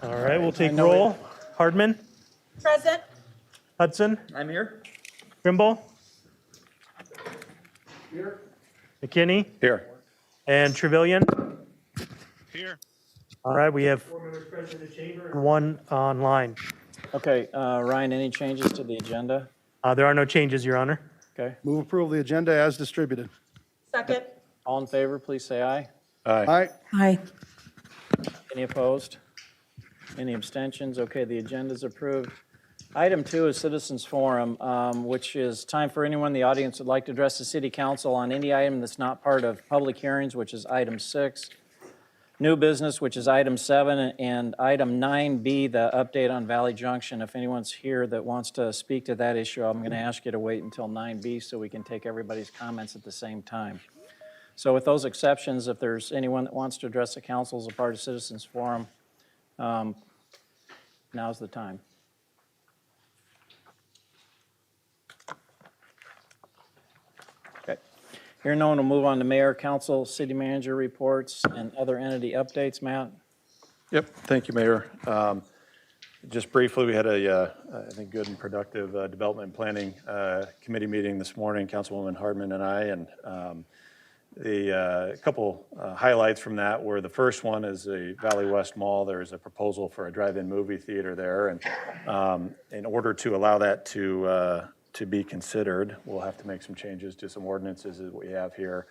All right, we'll take roll. Hardman, Present. Hudson, I'm here. Trimble. Here. McKinney Here. and Trevelyan. Here. All right, we have 4 members present in the chamber and 1 online. Okay, Ryan, any changes to the agenda? There are no changes, Your Honor. Okay, Move approval of the agenda as distributed. Second. all in favor, please say aye. Aye. Aye. Aye. Any opposed? Any abstentions? Okay, the agenda's approved. Item 2 is Citizens Forum, which is time for anyone in the audience who'd like to address the City Council on any item that's not part of public hearings, which is item 6. New business, which is item 7, and item 9B, the update on Valley Junction. If anyone's here that wants to speak to that issue, I'm going to ask you to wait until 9B so we can take everybody's comments at the same time. So with those exceptions, if there's anyone that wants to address the council as a part of Citizens Forum, now's the time. Okay. Here, no one will move on to mayor, council, city manager reports, and other entity updates. Matt? Yep, thank you, Mayor. Just briefly, we had a, I think, good and productive development and planning committee meeting this morning, Councilwoman Hardman and I, and a couple highlights from that were the first one is the Valley West Mall. There's a proposal for a drive-in movie theater there, and in order to allow that to be considered, we'll have to make some changes to some ordinances that we have here.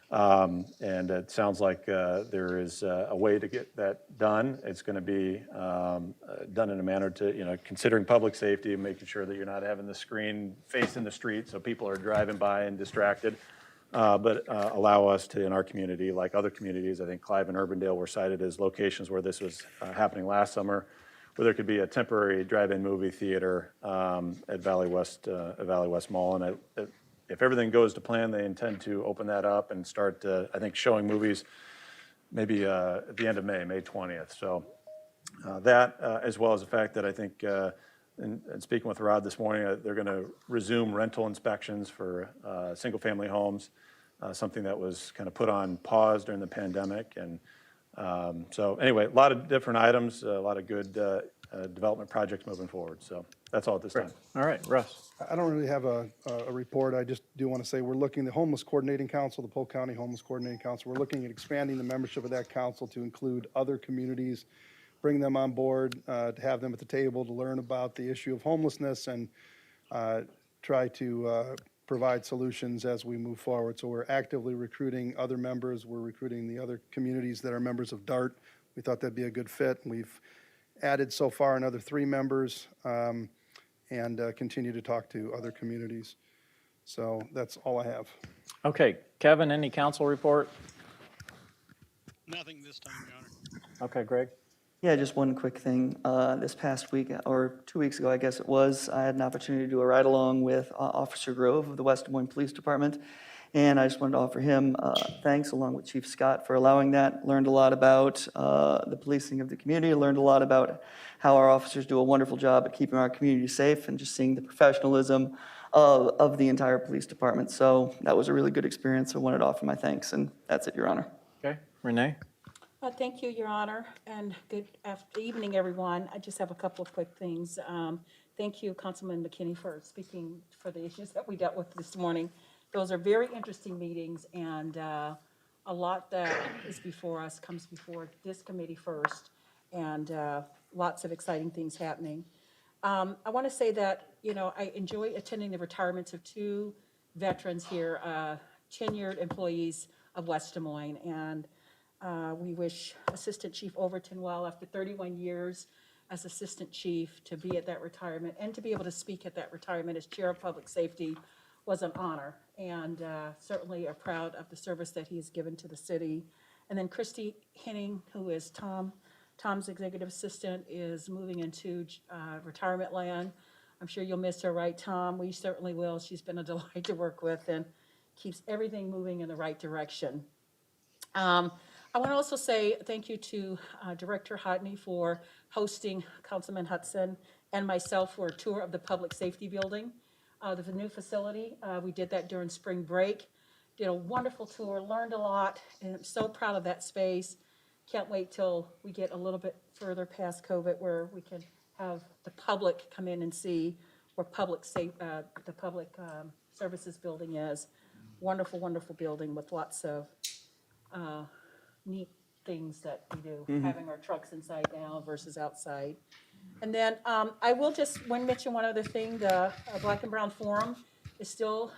And it sounds like there is a way to get that done. It's going to be done in a manner to, considering public safety and making sure that you're not having the screen facing the street so people are driving by and distracted. But allow us to, in our community, like other communities, I think Clive and Urbandale were cited as locations where this was happening last summer, where there could be a temporary drive-in movie theater at Valley West Mall. And if everything goes to plan, they intend to open that up and start, I think, showing movies maybe at the end of May 20th. So that, as well as the fact that I think, and speaking with Rod this morning, they're going to resume rental inspections for single-family homes, something that was kind of put on pause during the pandemic. And so anyway, a lot of different items, a lot of good development projects moving forward. So that's all at this time. All right, Russ. I don't really have a report. I just do want to say we're looking, the Homeless Coordinating Council, the Polk County Homeless Coordinating Council, we're looking at expanding the membership of that council to include other communities, bring them on board, to have them at the table to learn about the issue of homelessness and try to provide solutions as we move forward. So we're actively recruiting other members. We're recruiting the other communities that are members of DART. We thought that'd be a good fit. We've added so far another 3 members and continue to talk to other communities. So that's all I have. Okay, Kevin, any council report? Nothing this time, Your Honor. Okay, Greg? Yeah, just one quick thing. This past week, or 2 weeks ago, I guess it was, I had an opportunity to do a ride-along with Officer Grove of the West Des Moines Police Department, and I just wanted to offer him thanks, along with Chief Scott, for allowing that. Learned a lot about the policing of the community, learned a lot about how our officers do a wonderful job at keeping our community safe, and just seeing the professionalism of the entire police department. So that was a really good experience. I wanted to offer my thanks, and that's it, Your Honor. Okay, Renee? Thank you, Your Honor, and good evening, everyone. I just have a couple of quick things. Thank you, Councilman McKinney, for speaking for the issues that we dealt with this morning. Those are very interesting meetings, and a lot that is before us comes before this committee first, and lots of exciting things happening. I want to say that, I enjoy attending the retirements of 2 veterans here, tenured employees of West Des Moines, and we wish Assistant Chief Overton well after 31 years as Assistant Chief to be at that retirement and to be able to speak at that retirement as Chair of Public Safety was an honor, and certainly are proud of the service that he has given to the city. And then Christy Henning, who is Tom's executive assistant, is moving into retirement land. I'm sure you'll miss her, right, Tom? We certainly will. She's been a delight to work with and keeps everything moving in the right direction. I want to also say thank you to Director Hodney for hosting Councilman Hudson and myself for a tour of the Public Safety Building, the new facility. We did that during spring break. Did a wonderful tour, learned a lot, and I'm so proud of that space. can't wait till we get a little bit further past COVID where we can have the public come in and see where the public services building is. Wonderful, wonderful building with lots of neat things that we do, having our trucks inside now versus outside. And then I will just mention one other thing. The Black and Brown Forum is still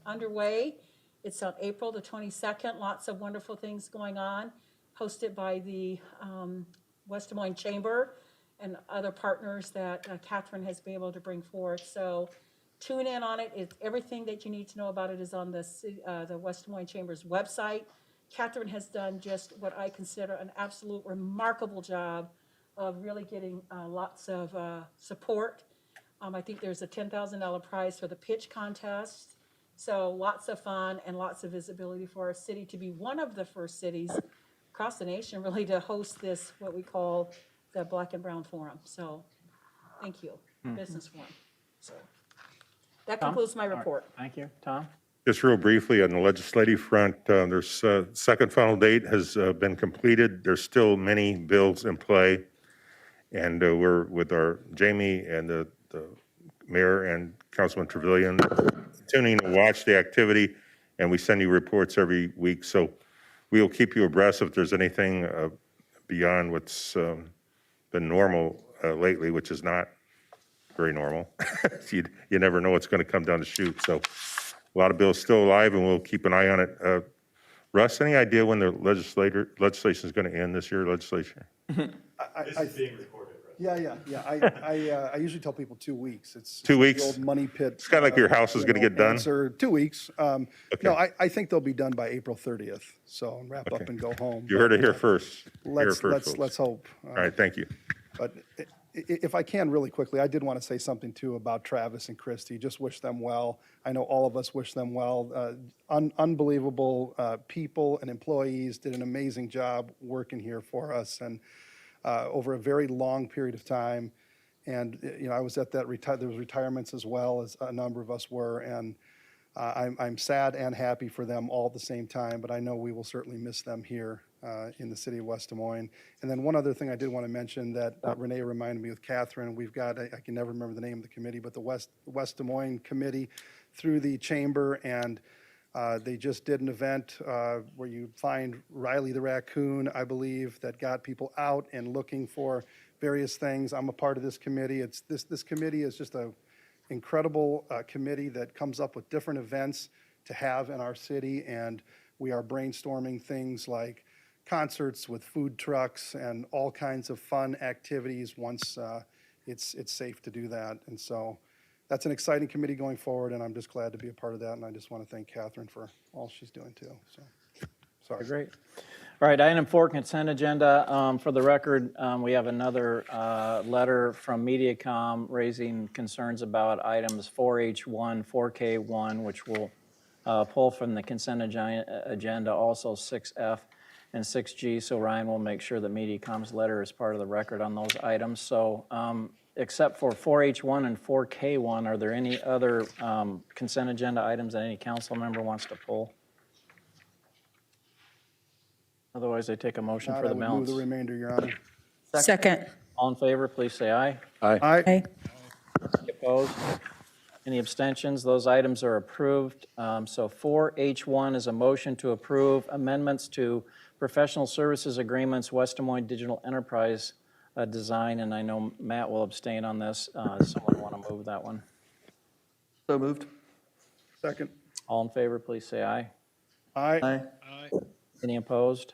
underway. It's on April the 22nd. Lots of wonderful things going on, hosted by the West Des Moines Chamber and other partners that Catherine has been able to bring forth. So tune in on it. It's everything that you need to know about it is on the West Des Moines Chamber's website. Catherine has done just what I consider an absolute remarkable job of really getting lots of support. I think there's a $10,000 prize for the pitch contest. So lots of fun and lots of visibility for our city to be one of the first cities across the nation really to host this, what we call the Black and Brown Forum. So thank you, Business Forum. So that concludes my report. Thank you. Tom? Just real briefly, on the legislative front, there's second final date has been completed. There's still many bills in play. And we're with our Jamie and the mayor and Councilman Trevilian tuning to watch the activity, and we send you reports every week. So we'll keep you abreast if there's anything beyond what's been normal lately, which is not very normal. You never know what's going to come down the chute. So a lot of bills still alive, and we'll keep an eye on it. Russ, any idea when the legislation is going to end this year, legislation? This is being recorded, right? Yeah. I usually tell people 2 weeks. It's 2 weeks? the old money pit. It's kind of like your house is going to get done? Answer, 2 weeks. No, I think they'll be done by April 30th. So wrap up and go home. You heard it here first. Let's folks. hope. All right, thank you. But if I can really quickly, I did want to say something too about Travis and Christy. Just wish them well. I know all of us wish them well. Unbelievable people and employees did an amazing job working here for us and over a very long period of time. And I was at that there was retirements as well as a number of us were, and I'm sad and happy for them all at the same time. But I know we will certainly miss them here in the city of West Des Moines. And then one other thing I did want to mention that Renee reminded me with Catherine, we've got, I can never remember the name of the committee, but the West Des Moines Committee through the chamber, and they just did an event where you find Riley the raccoon, I believe, that got people out and looking for various things. I'm a part of this committee. This committee is just a incredible committee that comes up with different events to have in our city, and we are brainstorming things like concerts with food trucks and all kinds of fun activities once it's safe to do that. And so that's an exciting committee going forward, and I'm just glad to be a part of that. And I just want to thank Catherine for all she's doing too. So, sorry. Great. All right, item 4, consent agenda. For the record, we have another letter from Mediacom raising concerns about items 4H1, 4K1, which will pull from the consent agenda, also 6F and 6G. So Ryan will make sure that Mediacom's letter is part of the record on those items. So except for 4H1 and 4K1, are there any other consent agenda items that any council member wants to pull? Otherwise, I take a motion for the I would move balance. the remainder, Your Honor. Second. All in favor, please say aye. Aye. Aye. Any opposed? Any abstentions? Those items are approved. So 4H1 is a motion to approve amendments to professional services agreements, West Des Moines Digital Enterprise Design, and I know Matt will abstain on this. Does someone want to move that one? So moved. Second. All in favor, please say aye. Aye. Aye. Aye. Any opposed?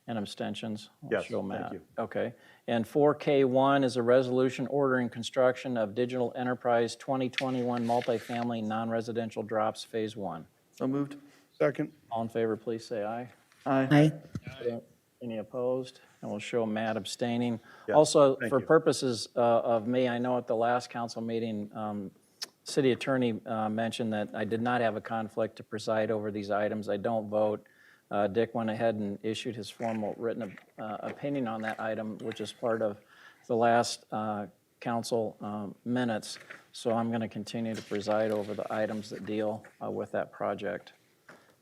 And abstentions? I'll Yes, show thank Matt. you. Okay. And 4K1 is a resolution ordering construction of Digital Enterprise 2021 multifamily non-residential drops Phase 1. So moved. Second. All in favor, please say aye. Aye. Any opposed? And we'll show Matt abstaining. Yes, Also, thank for you. purposes of me, I know at the last council meeting, city attorney mentioned that I did not have a conflict to preside over these items. I don't vote. Dick went ahead and issued his formal written opinion on that item, which is part of the last council minutes. So I'm going to continue to preside over the items that deal with that project.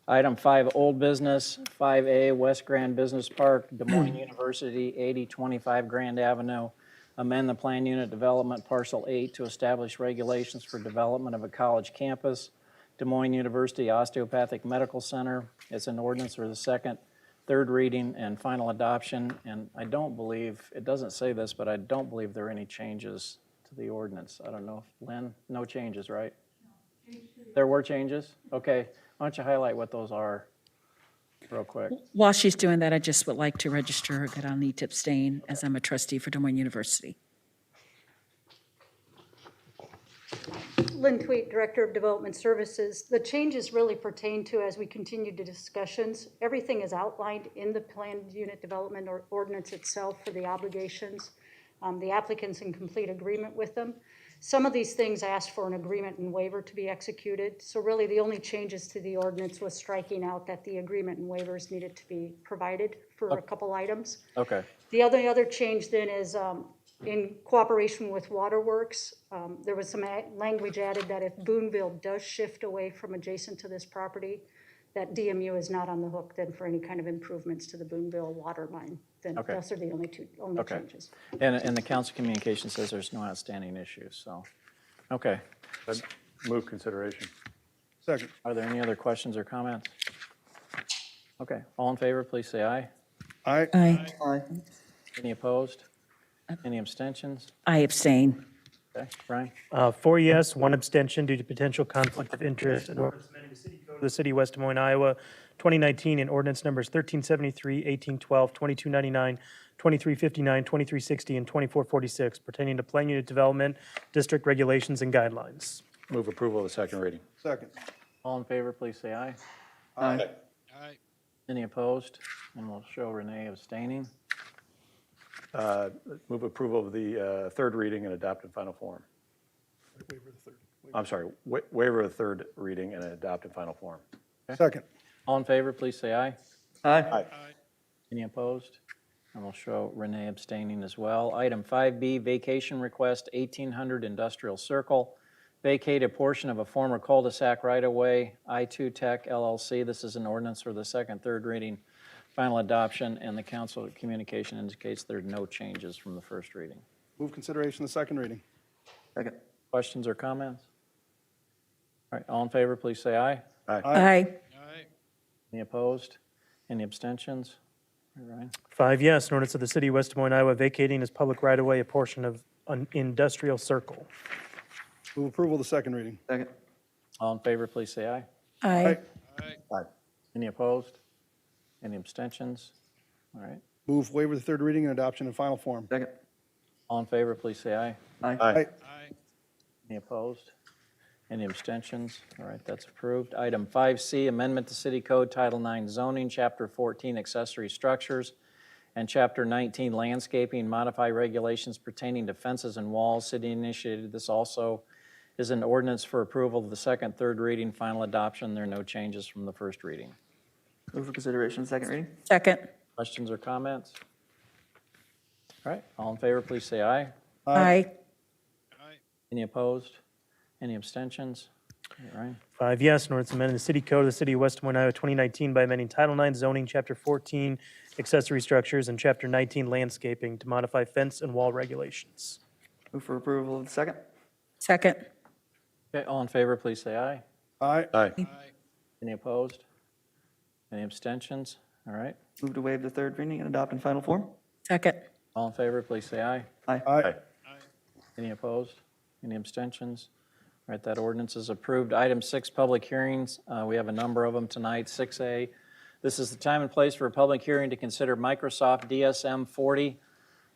Item 5, old business, 5A, West Grand Business Park, Des Moines University, 8025 Grand Avenue. Amend the plan unit development parcel 8 to establish regulations for development of a college campus. Des Moines University Osteopathic Medical Center. It's an ordinance for the second, third reading, and final adoption. And I don't believe, it doesn't say this, but I don't believe there are any changes to the ordinance. I don't know if, Lynn, no changes, right? There were changes? Okay. Why don't you highlight what those are real quick? While she's doing that, I just would like to register that I'll need to abstain as I'm a trustee for Des Moines University. Lynn Tweet, Director of Development Services. The changes really pertain to, as we continue to discussions, everything is outlined in the planned unit development or ordinance itself for the obligations. The applicant's in complete agreement with them. Some of these things asked for an agreement and waiver to be executed. So really the only changes to the ordinance was striking out that the agreement and waivers needed to be provided for a couple items. Okay. The other change then is in cooperation with Waterworks, there was some language added that if Boonville does shift away from adjacent to this property, that DMU is not on the hook then for any kind of improvements to the Boonville water line. Then Okay. those are the only Okay. changes. And the council communication says there's no outstanding issues, so, okay. I'd move consideration. Second. Are there any other questions or comments? Okay, all in favor, please say aye. Aye. Aye. Aye. Any opposed? Any abstentions? I abstain. Okay, Brian? 4 yes, 1 abstention due to potential conflict of interest. An ordinance amending the city code of the city of West Des Moines, Iowa, 2019, in ordinance numbers 1373, 1812, 2299, 2359, 2360, and 2446 pertaining to plan unit development, district regulations, and guidelines. Move approval of the second reading. Second. All in favor, please say aye. Aye. Aye. Any opposed? And we'll show Renee abstaining. Move approval of the third reading and adopt in final form. I'm sorry, waiver of third reading and adopt in final form. Second. All in favor, please say aye. Aye. Aye. Any opposed? And we'll show Renee abstaining as well. Item 5B, vacation request, 1800 Industrial Circle. Vacate a portion of a former cul-de-sac right-of-way, I2 Tech LLC. This is an ordinance for the second, third reading, final adoption, and the council communication indicates there are no changes from the first reading. Move consideration of the second reading. Second. Questions or comments? All right, all in favor, please say aye. Aye. Aye. Any opposed? Any abstentions? All right. 5 yes, an ordinance of the city of West Des Moines, Iowa, vacating as public right-of-way a portion of an industrial circle. Move approval of the second reading. Second. All in favor, please say aye. Aye. Aye. Any opposed? Any abstentions? All right. Move waiver of the third reading and adoption in final form. Second. All in favor, please say aye. Aye. Aye. Aye. Any opposed? Any abstentions? All right, that's approved. Item 5C, amendment to City Code Title 9 zoning, Chapter 14 accessory structures, and Chapter 19 landscaping, modify regulations pertaining to fences and walls. City initiated this also is an ordinance for approval of the second, third reading, final adoption. There are no changes from the first reading. Move for consideration of the second reading. Second. Questions or comments? All right, all in favor, please say aye. Aye. Aye. Any opposed? Any abstentions? All right. 5 yes, an ordinance amending the city code of the city of West Des Moines, Iowa, 2019 by amending Title 9 zoning, Chapter 14 accessory structures, and Chapter 19 landscaping to modify fence and wall regulations. Move for approval of the second. Second. Okay, all in favor, please say aye. Aye. Aye. Aye. Any opposed? Any abstentions? All right. Move to waive the third reading and adopt in final form. Second. All in favor, please say aye. Aye. Aye. Any opposed? Any abstentions? All right, that ordinance is approved. Item 6, public hearings. We have a number of them tonight. 6A, this is the time and place for a public hearing to consider Microsoft DSM 40,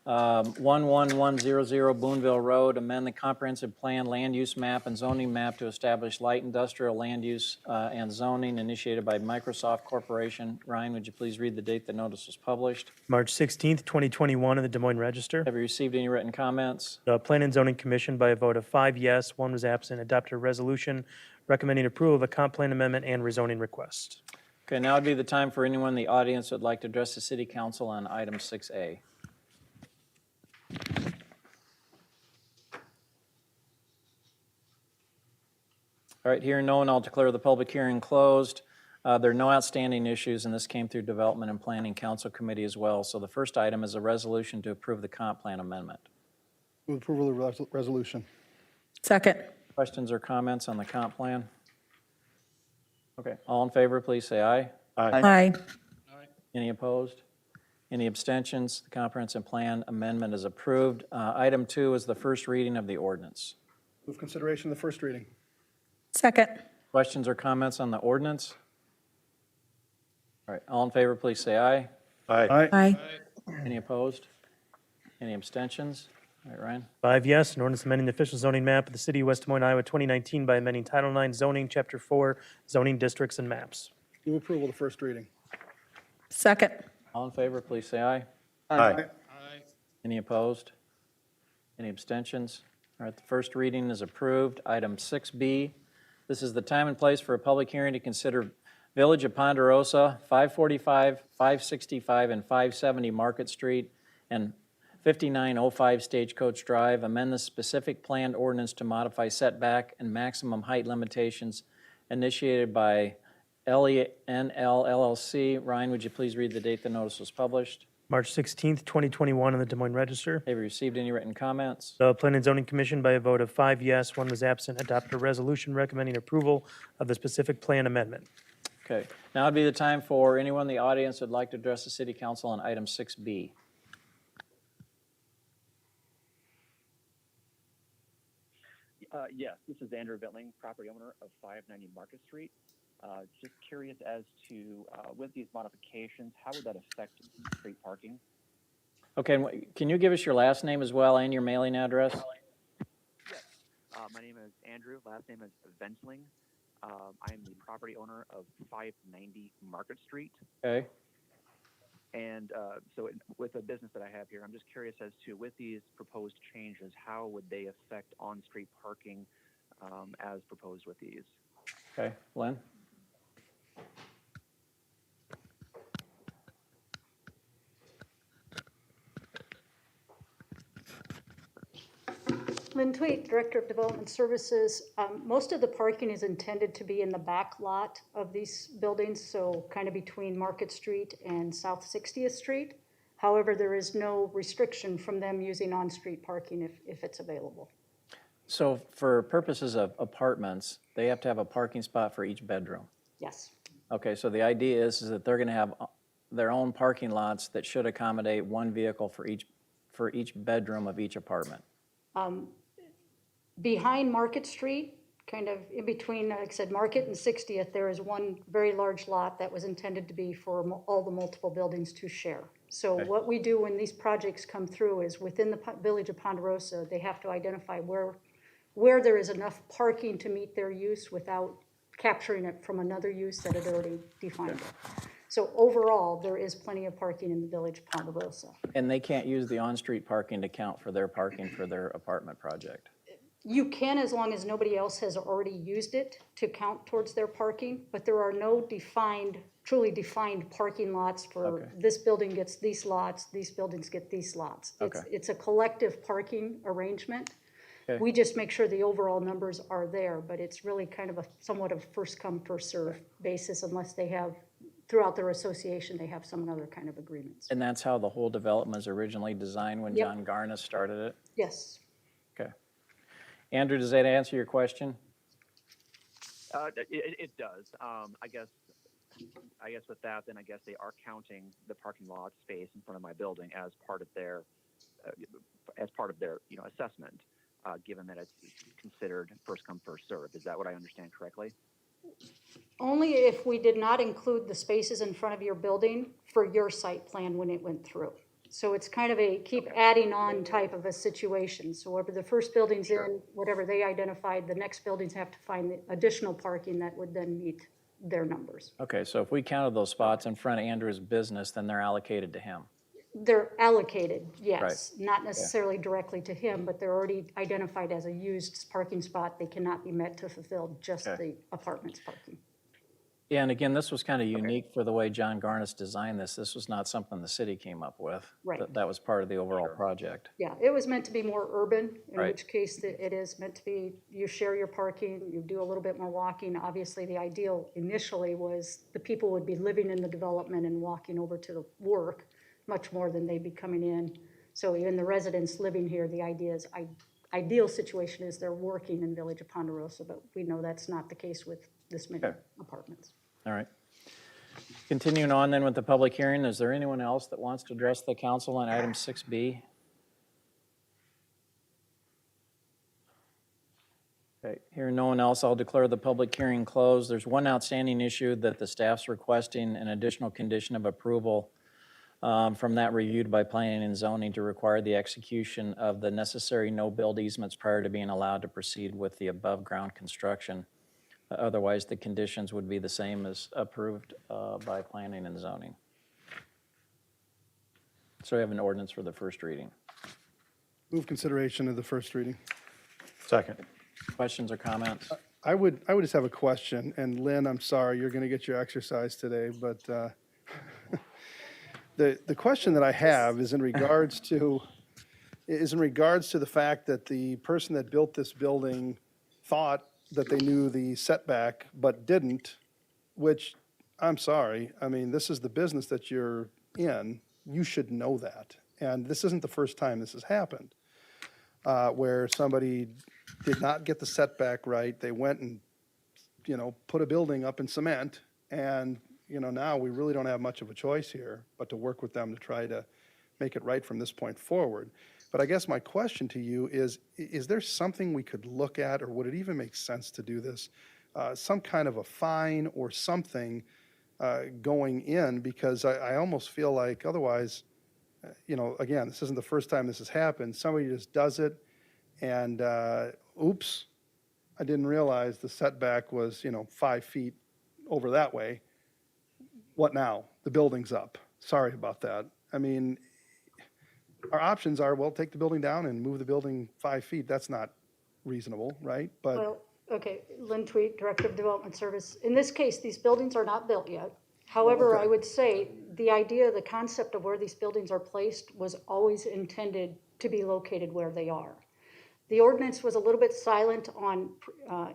11100 Boonville Road, amend the comprehensive plan land use map and zoning map to establish light industrial land use and zoning initiated by Microsoft Corporation. Ryan, would you please read the date the notice was published? March 16th, 2021, in the Des Moines Register. Have you received any written comments? The Plan and Zoning Commission, by a vote of 5 yes, 1 was absent, adopted a resolution recommending approval of a comp plan amendment and rezoning request. Okay, now would be the time for anyone in the audience who would like to address the city council on item 6A. All right, hearing no one, I'll declare the public hearing closed. There are no outstanding issues, and this came through Development and Planning Council Committee as well. So the first item is a resolution to approve the comp plan amendment. Move approval of the resolution. Second. Questions or comments on the comp plan? Okay, all in favor, please say aye. Aye. Any opposed? Any abstentions? The comprehensive plan amendment is approved. Item 2 is the first reading of the ordinance. Move consideration of the first reading. Second. Questions or comments on the ordinance? All right, all in favor, please say aye. Aye. Aye. Any opposed? Any abstentions? All right, Ryan? 5 yes, an ordinance amending the official zoning map of the city of West Des Moines, Iowa, 2019 by amending Title IX zoning, Chapter 4, zoning districts and maps. Move approval of the first reading. Second. All in favor, please say aye. Aye. Any opposed? Any abstentions? All right, the first reading is approved. Item 6B, this is the time and place for a public hearing to consider Village of Ponderosa, 545, 565, and 570 Market Street, and 5905 Stagecoach Drive, amend the specific planned ordinance to modify setback and maximum height limitations initiated by LENL LLC. Ryan, would you please read the date the notice was published? March 16th, 2021, in the Des Moines Register. Have you received any written comments? The Planning and Zoning Commission, by a vote of 5 yes, 1 was absent, adopted a resolution recommending approval of the specific plan amendment. Okay, now would be the time for anyone in the audience who would like to address the city council on item 6B. Yes, this is Andrew Vittling, property owner of 590 Market Street. Just curious as to, with these modifications, how would that affect street parking? Okay, and can you give us your last name as well and your mailing address? Yes. My name is Andrew, last name is Ventling. I am the property owner of 590 Market Street. Okay, And with the business that I have here, I'm just curious as to, with these proposed changes, how would they affect on-street parking as proposed with these? okay, Len? Lynn Tweet, Director of Development Services. Most of the parking is intended to be in the back lot of these buildings, so kind of between Market Street and South 60th Street. However, there is no restriction from them using on-street parking if it's available. So for purposes of apartments, they have to have a parking spot for each bedroom. Yes. Okay, so the idea is that they're going to have their own parking lots that should accommodate one vehicle for each bedroom of each apartment. Behind Market Street, kind of in between, like I said, Market and 60th, there is one very large lot that was intended to be for all the multiple buildings to share. So what we do when these projects come through is within the Village of Ponderosa, they have to identify where there is enough parking to meet their use without capturing it from another use that had already defined it. So overall, there is plenty of parking in the Village of Ponderosa. And they can't use the on-street parking to count for their parking for their apartment project. You can, as long as nobody else has already used it to count towards their parking, but there are no truly defined parking lots for this building gets these lots, these buildings get these lots. It's a collective parking arrangement. Okay. We just make sure the overall numbers are there, but it's really kind of somewhat of first come, first serve basis unless they have, throughout their association, they have some other kind of agreements. And that's how the whole development was originally designed when Yep. John Garnis started it? Yes. Okay. Andrew, does that answer your question? It does. I guess with that, then I guess they are counting the parking lot space in front of my building as part of their assessment, given that it's considered first come, first served. Is that what I understand correctly? Only if we did not include the spaces in front of your building for your site plan when it went through. So it's kind of a keep adding on type of a situation. So whatever the first building's in, whatever they identified, the next buildings have to find the additional parking that would then meet their numbers. Okay, so if we counted those spots in front of Andrew's business, then they're allocated to him. They're allocated, yes, not necessarily directly to him, but they're already identified as a used parking spot. They cannot be met to fulfill just the apartment's parking. Yeah, and again, this was kind of unique for the way John Garnis designed this. This was not something the city came up with. Right. That was part of the overall project. Yeah, it was meant to be more urban, in Right. which case it is meant to be, you share your parking, you do a little bit more walking. Obviously, the ideal initially was the people would be living in the development and walking over to the work much more than they'd be coming in. So even the residents living here, the ideal situation is they're working in Village of Ponderosa, but we know that's not the case with this many Okay. apartments. All right. Continuing on then with the public hearing, is there anyone else that wants to address the council on item 6B? Okay, hearing no one else, I'll declare the public hearing closed. There's one outstanding issue that the staff's requesting an additional condition of approval from that reviewed by planning and zoning to require the execution of the necessary no-build easements prior to being allowed to proceed with the above-ground construction. Otherwise, the conditions would be the same as approved by planning and zoning. So we have an ordinance for the first reading. Move consideration of the first reading. Second. Questions or comments? I would just have a question, and Lynn, I'm sorry, you're going to get your exercise today, but the question that I have is in regards to the fact that the person that built this building thought that they knew the setback but didn't, which, I'm sorry, I mean, this is the business that you're in, you should know that. And this isn't the first time this has happened, where somebody did not get the setback right, they went and, put a building up in cement, and, now we really don't have much of a choice here but to work with them to try to make it right from this point forward. But I guess my question to you is there something we could look at, or would it even make sense to do this? Some kind of a fine or something going in, because I almost feel like otherwise, again, this isn't the first time this has happened. Somebody just does it and, oops, I didn't realize the setback was, 5 feet over that way. What now? The building's up. Sorry about that. I mean, our options are, well, take the building down and move the building 5 feet. That's not reasonable, right? But Well, okay, Lynn Tweet, Director of Development Service. In this case, these buildings are not built yet. However, Okay. I would say the idea, the concept of where these buildings are placed was always intended to be located where they are. The ordinance was a little bit silent on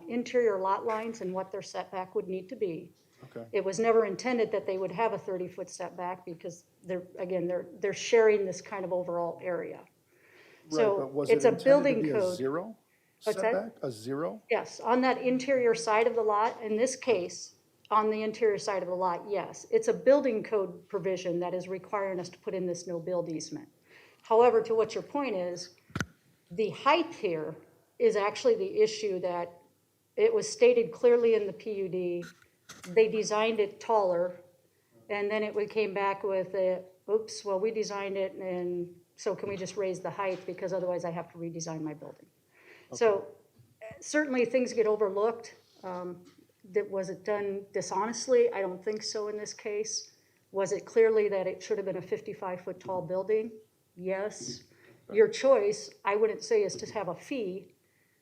interior lot lines and what their setback would need to be. okay. It was never intended that they would have a 30-foot setback because they're sharing this kind of overall area. Right, So but was it's it a intended to building be a code. zero What's that? setback? A zero? Yes, on that interior side of the lot, in this case, on the interior side of the lot, yes. It's a building code provision that is requiring us to put in this no-build easement. However, to what your point is, the height here is actually the issue that it was stated clearly in the PUD. They designed it taller, and then it came back with oops, well, we designed it, and so can we just raise the height, because otherwise I have to redesign my building. So certainly things get overlooked. Was it done dishonestly? I don't think so in this case. Was it clearly that it should have been a 55-foot tall building? Yes. Your choice, I wouldn't say, is to have a fee,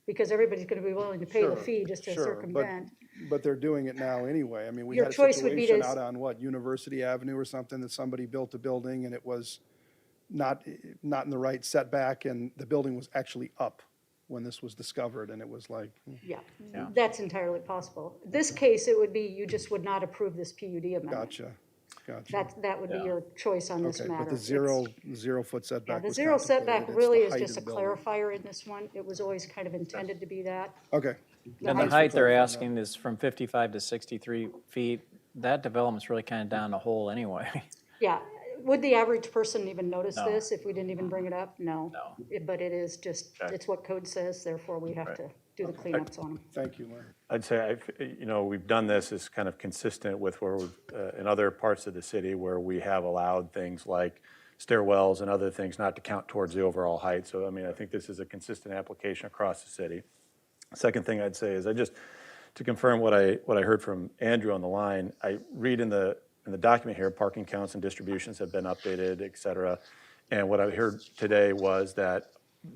because everybody's going to be willing to pay the Sure, fee just to sure, circumvent. But they're doing it now anyway. I mean, we Your had a choice would be situation to- out on what, University Avenue or something, that somebody built a building and it was not in the right setback, and the building was actually up when this was discovered, and it was like, Yeah, that's entirely possible. This case, it would be, you just would not approve this PUD amendment. gotcha. That would be your choice on this Okay, matter. but the It's- zero-foot Yeah, setback the was zero setback contemplated. It's really the is height just a of the building. clarifier in this one. It was always kind of intended to be that. Okay, And the height they're asking is from 55 to 63 feet. That development's really kind of down the hole anyway. Yeah, would the average person even notice No. this if we didn't even bring it up? No. No. But it is just, Okay. it's what code says, therefore we have to do the cleanups on them. thank you, Lynn. I'd say, we've done this as kind of consistent with where we've, in other parts of the city where we have allowed things like stairwells and other things not to count towards the overall height. So, I mean, I think this is a consistent application across the city. Second thing I'd say is to confirm what I heard from Andrew on the line, I read in the document here, parking counts and distributions have been updated, et cetera. And what I heard today was that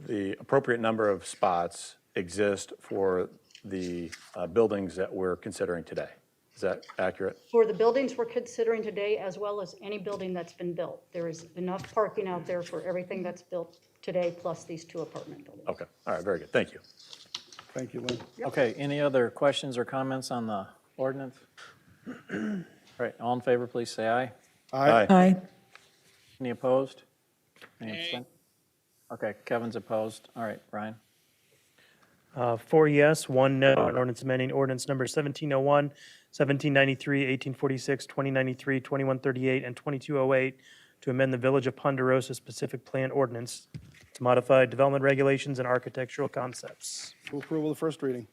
the appropriate number of spots exist for the buildings that we're considering today. Is Is that accurate? For the buildings we're considering today, as well as any building that's been built, there is enough parking out there for everything that's built today, plus these 2 apartment buildings. Okay, all right, very good, thank you. Thank you, Lynn. Okay, any other questions or comments on the ordinance? All right, all in favor, please say aye. Aye. Aye. Any opposed? Any Nay. abstain? Okay, Kevin's opposed. All right, Ryan. 4 yes, 1 no on ordinance amending ordinance number 1701, 1793, 1846, 2093, 2138, and 2208 to amend the Village of Ponderosa specific plan ordinance to modify development regulations and architectural concepts. Move approval of the first reading.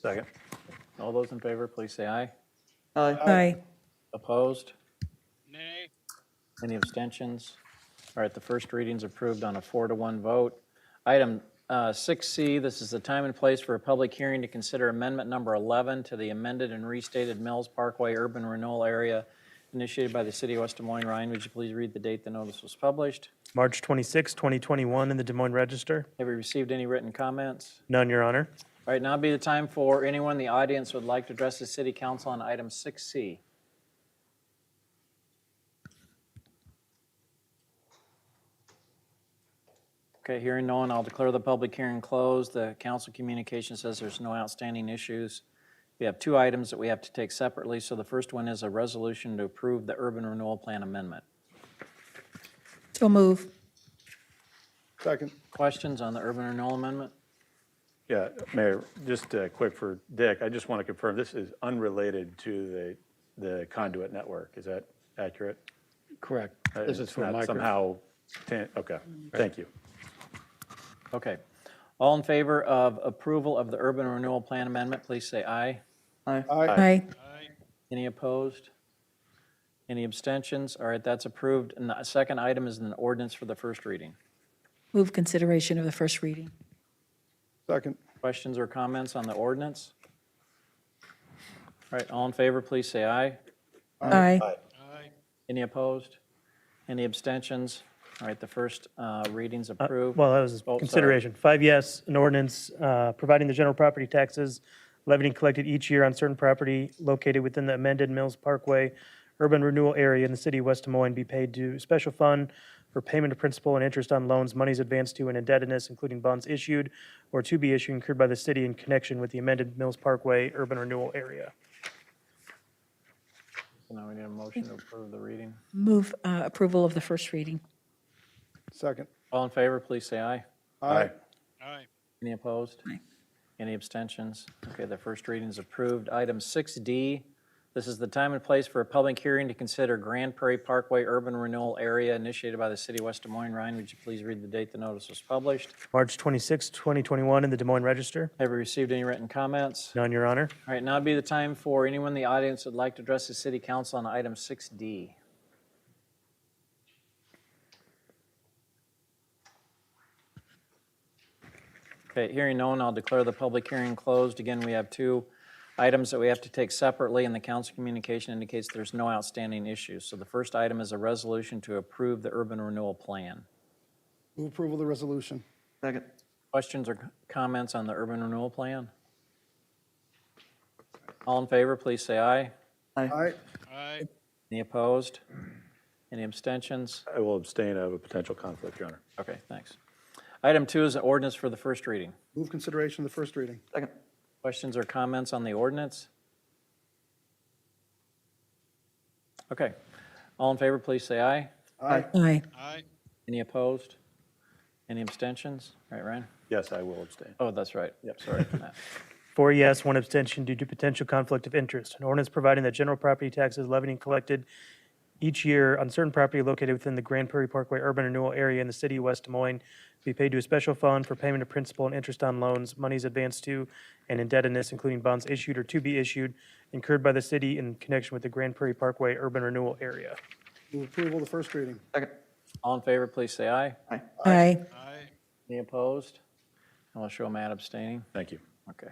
Second. All those in favor, please say aye. Aye. Aye. Opposed? Nay. Any abstentions? All right, the first reading's approved on a 4-to-1 vote. Item 6C, this is the time and place for a public hearing to consider amendment number 11 to the amended and restated Mills Parkway Urban Renewal Area initiated by the City of West Des Moines. Ryan, would you please read the date the notice was published? March 26, 2021, in the Des Moines Register. Have we received any written comments? None, Your Honor. All right, now would be the time for anyone in the audience who would like to address the City Council on item 6C. Okay, hearing no one, I'll declare the public hearing closed. The council communication says there's no outstanding issues. We have 2 items that we have to take separately. So the first one is a resolution to approve the urban renewal plan amendment. So move. Second. Questions on the urban renewal amendment? Yeah, Mayor, just quick for Dick, I just want to confirm, this is unrelated to the conduit network. Is that accurate? Correct. This is It's for not micro. somehow, okay, thank you. Okay. All in favor of approval of the urban renewal plan amendment, please say aye. Aye. Aye. Aye. Any opposed? Any abstentions? All right, that's approved. And the second item is an ordinance for the first reading. Move consideration of the first reading. Second. Questions or comments on the ordinance? All right, all in favor, please say aye. Aye. Aye. Any opposed? Any abstentions? All right, the first reading's approved. Well, that was sorry. consideration. 5 yes, an ordinance providing the general property taxes levied and collected each year on certain property located within the amended Mills Parkway urban renewal area in the city of West Des Moines be paid to special fund for payment of principal and interest on loans, monies advanced to, and indebtedness, including bonds issued or to be issued incurred by the city in connection with the amended Mills Parkway urban renewal area. So now we need a motion to approve the reading. Move approval of the first reading. Second. All in favor, please say aye. Aye. Aye. Any opposed? Aye. Any abstentions? Okay, the first reading is approved. Item 6D, this is the time and place for a public hearing to consider Grand Prairie Parkway Urban Renewal Area initiated by the City of West Des Moines. Ryan, would you please read the date the notice was published? March 26, 2021, in the Des Moines Register. Have you received any written comments? None, Your Honor. All right, now would be the time for anyone in the audience who would like to address the City Council on item 6D. Okay, hearing no one, I'll declare the public hearing closed. Again, we have 2 items that we have to take separately, and the council communication indicates there's no outstanding issues. So the first item is a resolution to approve the urban renewal plan. Move approval of the resolution. Second. Questions or comments on the urban renewal plan? All in favor, please say aye. Aye. Aye. Any opposed? Any abstentions? I will abstain of a potential conflict, Your Honor. Okay, thanks. Item 2 is an ordinance for the first reading. Move consideration of the first reading. Second. Questions or comments on the ordinance? Okay. All in favor, please say aye. Aye. Aye. Aye. Any opposed? Any abstentions? All right, Ryan? Yes, I will abstain. Oh, that's right. Yep, sorry. Matt. 4 yes, 1 abstention due to potential conflict of interest. An ordinance providing that general property taxes levied and collected each year on certain property located within the Grand Prairie Parkway urban renewal area in the city of West Des Moines be paid to a special fund for payment of principal and interest on loans, monies advanced to, and indebtedness, including bonds issued or to be issued, incurred by the city in connection with the Grand Prairie Parkway urban renewal area. Move approval of the first reading. Second. All in favor, please say aye. Aye. Aye. Any opposed? I'll show Matt abstaining. Thank you. Okay.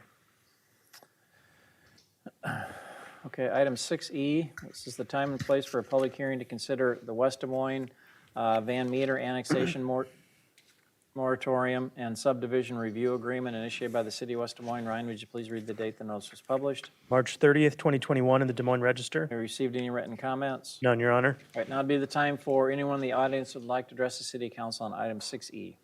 Okay, item 6E, this is the time and place for a public hearing to consider the West Des Moines Van Meter annexation moratorium and subdivision review agreement initiated by the City of West Des Moines. Ryan, would you please read the date the notice was published? March 30th, 2021, in the Des Moines Register. Have you received any written comments? None, Your Honor. All right, now would be the time for anyone in the audience who would like to address the City Council on item 6E.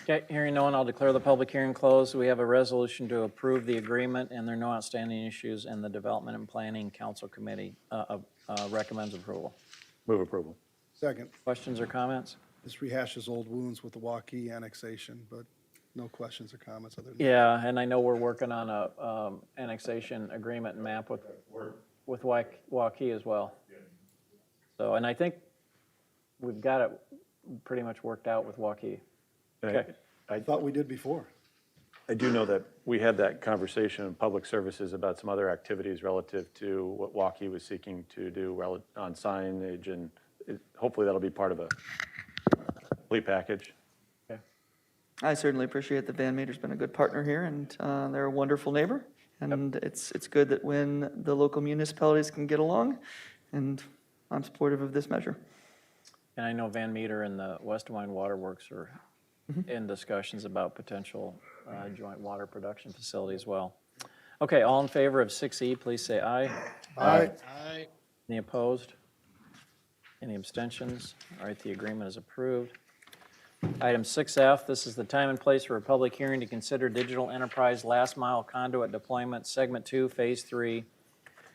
Okay, hearing no one, I'll declare the public hearing closed. We have a resolution to approve the agreement, and there are no outstanding issues, and the Development and Planning Council Committee recommends approval. Move approval. Second. Questions or comments? This rehashes old wounds with the Waukee annexation, but no questions or comments other than. Yeah, and I know we're working on a annexation agreement and map with Waukee as well. So, and I think we've got it pretty much worked out with Waukee. Okay. I thought we did before. I do know that we had that conversation in Public Services about some other activities relative to what Waukee was seeking to do on signage, and hopefully that'll be part of a complete package. I certainly appreciate that Van Meter's been a good partner here, and they're a wonderful neighbor. And it's good that when the local municipalities can get along, and I'm supportive of this measure. And I know Van Meter and the West Des Moines Water Works are in discussions about potential joint water production facility as well. Okay, all in favor of 6E, please say aye. Aye. Aye. Any opposed? Any abstentions? All right, the agreement is approved. Item 6F, this is the time and place for a public hearing to consider Digital Enterprise Last Mile Conduit Deployment, Segment 2, Phase 3,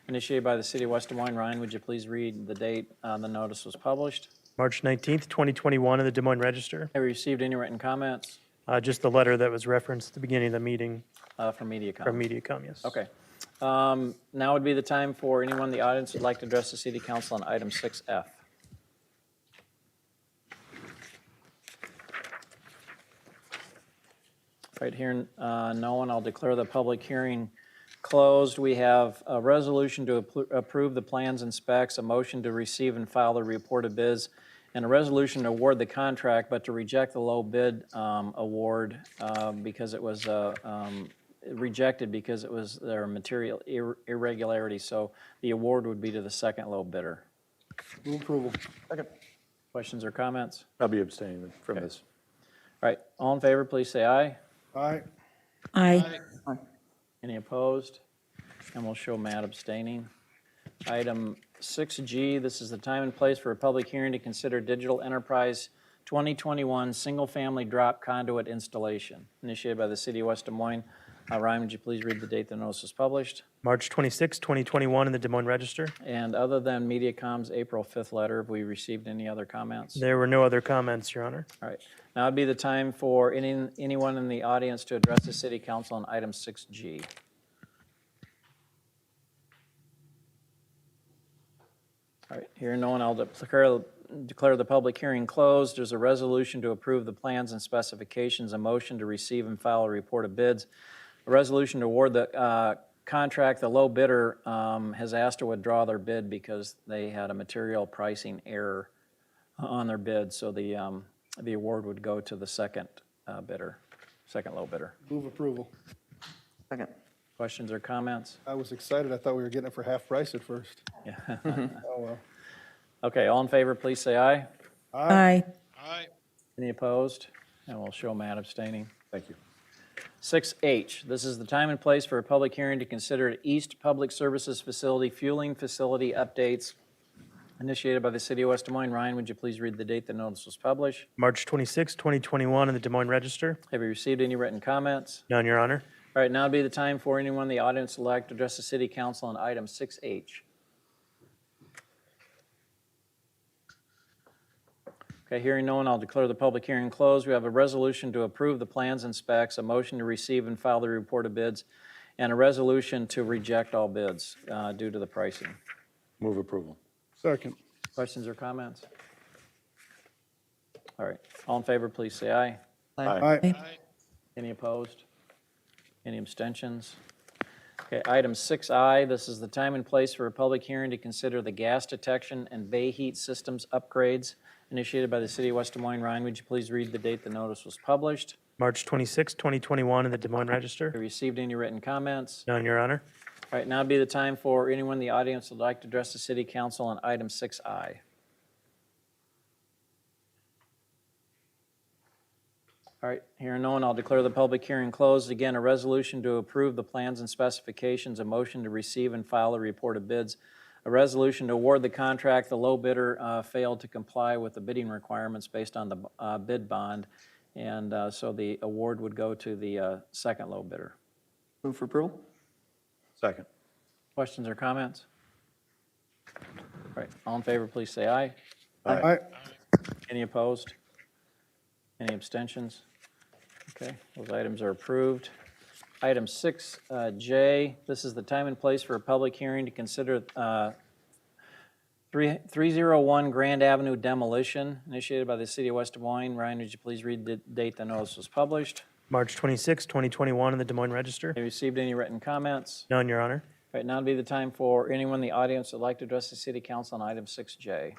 initiated by the City of West Des Moines. Ryan, would you please read the date the notice was published? March 19th, 2021, in the Des Moines Register. Have you received any written comments Just the letter that was referenced at the beginning of the meeting from MediaCom? from MediaCom, yes. Okay. Now would be the time for anyone in the audience who'd like to address the City Council on item 6F. Right here, no one. I'll declare the public hearing closed. We have a resolution to approve the plans and specs, a motion to receive and file the report of bids, and a resolution to award the contract, but to reject the low bid award because it was rejected because it was their material irregularity. So the award would be to the second low bidder. Move approval. Questions or comments? I'll be abstaining from this. All right, all in favor, please say aye. Aye. Aye. Any opposed? And we'll show Matt abstaining. Item 6G, this is the time and place for a public hearing to consider Digital Enterprise 2021 single-family drop conduit installation, initiated by the City of West Des Moines. Ryan, would you please read the date the notice was published? March 26th, 2021, in the Des Moines Register. And other than MediaCom's April 5th letter, have we received any other comments? There were no other comments, Your Honor. All right. Now would be the time for anyone in the audience to address the City Council on item 6G. All right, hearing no one, I'll declare the public hearing closed. There's a resolution to approve the plans and specifications, a motion to receive and file a report of bids, a resolution to award the contract. The low bidder has asked to withdraw their bid because they had a material pricing error on their bid, so the award would go to the second bidder, second low bidder. Move approval. Second. Questions or comments? I was excited. I thought we were getting it for half price at first. Yeah. Oh, well. Okay, all in favor, please say aye. Aye. Aye. Any opposed? And we'll show Matt abstaining. Thank you. 6H, this is the time and place for a public hearing to consider East Public Services Facility fueling facility updates initiated by the City of West Des Moines. Ryan, would you please read the date the notice was published? March 26th, 2021, in the Des Moines Register. Have you received any written comments? None, Your Honor. All right, now would be the time for anyone in the audience who'd like to address the City Council on item 6H. Okay, hearing no one, I'll declare the public hearing closed. We have a resolution to approve the plans and specs, a motion to receive and file the report of bids, and a resolution to reject all bids due to the pricing. Move approval. Second. Questions or comments? All right, all in favor, please say aye. Aye. Aye. Any opposed? Any abstentions? Okay, item 6I, this is the time and place for a public hearing to consider the gas detection and bay heat systems upgrades initiated by the City of West Des Moines. Ryan, would you please read the date the notice was published? March 26th, 2021, in the Des Moines Register. Have you received any written comments? None, Your Honor. All right, now would be the time for anyone in the audience who would like to address the City Council on item 6I. All right, hearing no one, I'll declare the public hearing closed. Again, a resolution to approve the plans and specifications, a motion to receive and file the report of bids, a resolution to award the contract. The low bidder failed to comply with the bidding requirements based on the bid bond, and so the award would go to the second low bidder. Move for approval? Second. Questions or comments? All right, all in favor, please say aye. Aye. Any opposed? Any abstentions? Okay, those items are approved. Item 6J, this is the time and place for a public hearing to consider 301 Grand Avenue demolition initiated by the city of West Des Moines. Ryan, would you please read the date the notice was published? March 26, 2021, in the Des Moines Register. Have you received any written comments? None, Your Honor. All right, now would be the time for anyone in the audience that would like to address the city council on item 6J.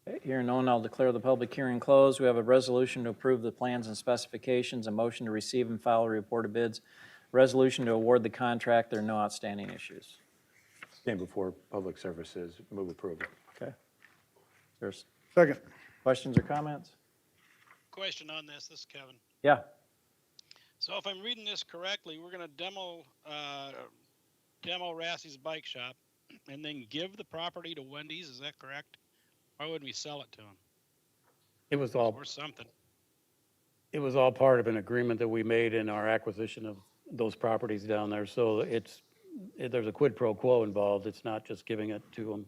Okay, hearing none, I'll declare the public hearing closed. We have a resolution to approve the plans and specifications, a motion to receive and file a report of bids, resolution to award the contract. There are no outstanding issues. Stand before Public Services, move approval. Okay. There's Second. questions or comments? Question on this. This is Kevin. Yeah. So if I'm reading this correctly, we're going to demo Rassie's bike shop and then give the property to Wendy's. Is that correct? Why wouldn't we sell it to them It was all, or something? it was all part of an agreement that we made in our acquisition of those properties down there. So there's a quid pro quo involved. It's not just giving it to them.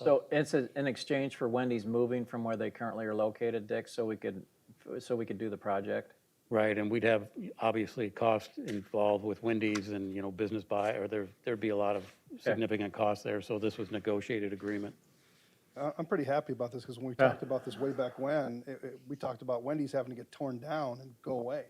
So it's in exchange for Wendy's moving from where they currently are located, Dick, so we could do the project? Right, and we'd have obviously costs involved with Wendy's and, business or there'd be a lot of significant costs there. So this was negotiated agreement. I'm pretty happy about this because when we talked about this way back when, we talked about Wendy's having to get torn down and go away.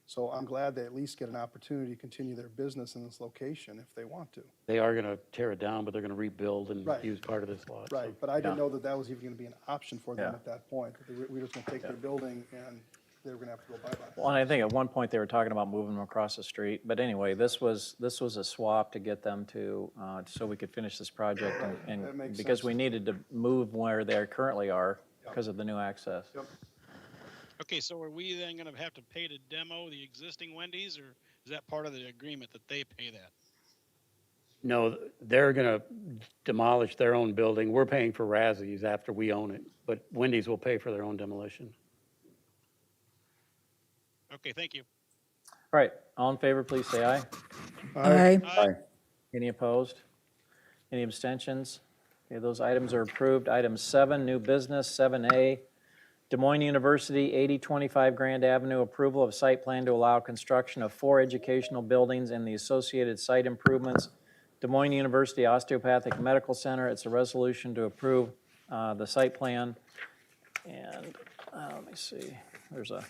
So I'm glad they at least get an opportunity to continue their business in this location if they want to. They are going to tear it down, but they're going to rebuild and Right. use part of this lot. so. Right, but I didn't know that that was even going to be an option for them Yeah. at that point. That we were just going to take their building and they were going to have to go bye-bye. Well, and I think at one point they were talking about moving them across the street, but anyway, this was a swap to get them to, so we could finish this project and That makes because sense. we needed to move where they currently are because of the new access. Yep. Okay, so are we then going to have to pay to demo the existing Wendy's, or is that part of the agreement that they pay that? No, they're going to demolish their own building. We're paying for Razzie's after we own it, but Wendy's will pay for their own demolition. Okay, thank you. All right, all in favor, please say aye. Aye. Aye. Any opposed? Any abstentions? Okay, those items are approved. Item 7, new business, 7A, Des Moines University, 8025 Grand Avenue, approval of site plan to allow construction of 4 educational buildings and the associated site improvements. Des Moines University Osteopathic Medical Center, it's a resolution to approve the site plan. And let me see, there's a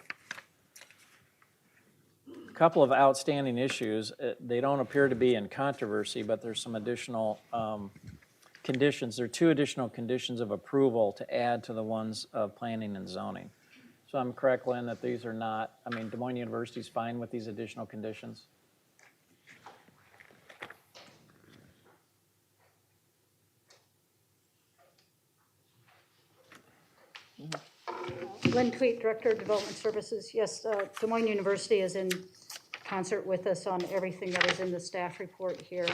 couple of outstanding issues. They don't appear to be in controversy, but there's some additional conditions. There are 2 additional conditions of approval to add to the ones of planning and zoning. So I'm correct, Lynn, that these are not, Des Moines University's fine with these additional conditions? Lynn Tweet, Director of Development Services. Yes, Des Moines University is in concert with us on everything that is in the staff report here.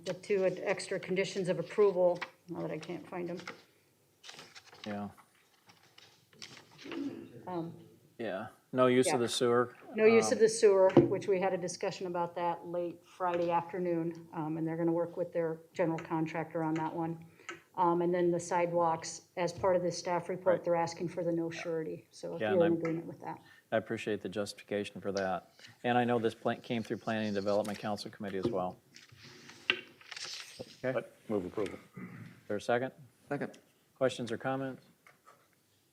The 2 extra conditions of approval, now that I can't find them. Yeah. Yeah, no use of the sewer. No use of the sewer, which we had a discussion about that late Friday afternoon, and they're gonna work with their general contractor on that one. And then the sidewalks, as part of the staff report, Right. they're asking for the no surety, so if Yeah, you're in and agreement with that. I appreciate the justification for that. And I know this came through Planning and Development Council Committee as well. Okay, But move approval. is there a second? Second. Questions or comments?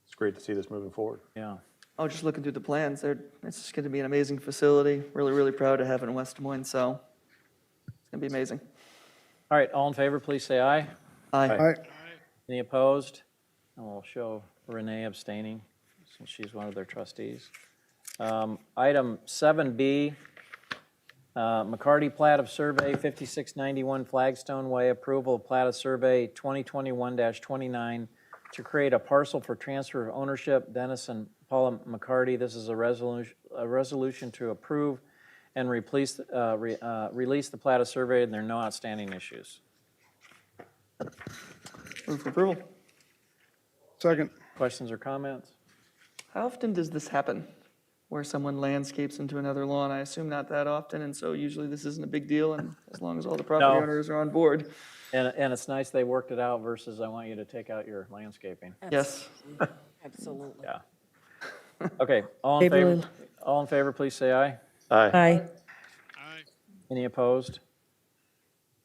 It's great to see this moving forward. Yeah. I was just looking through the plans. It's just going to be an amazing facility. Really, really proud to have it in West Des Moines, so it's going to be amazing. All right, all in favor, please say aye. Aye. All right, Any opposed? And we'll show Renee abstaining, since she's one of their trustees. Item 7B, McCarty plat of survey 5691 Flagstone Way, approval of plat of survey 2021-29 to create a parcel for transfer of ownership. Dennis and Paula McCarty, this is a resolution to approve and release the plat of survey, and there are no outstanding issues. Move for approval. Second. Questions or comments? How often does this happen, where someone landscapes into another lawn? I assume not that often, and so usually this isn't a big deal, and as long as all the property No. owners are on board. And it's nice they worked it out versus I want you to take out your landscaping. Yes. Absolutely. Yeah. Okay, all in Favor. favor, all in favor, please say aye. Aye. Aye. Aye. Any opposed?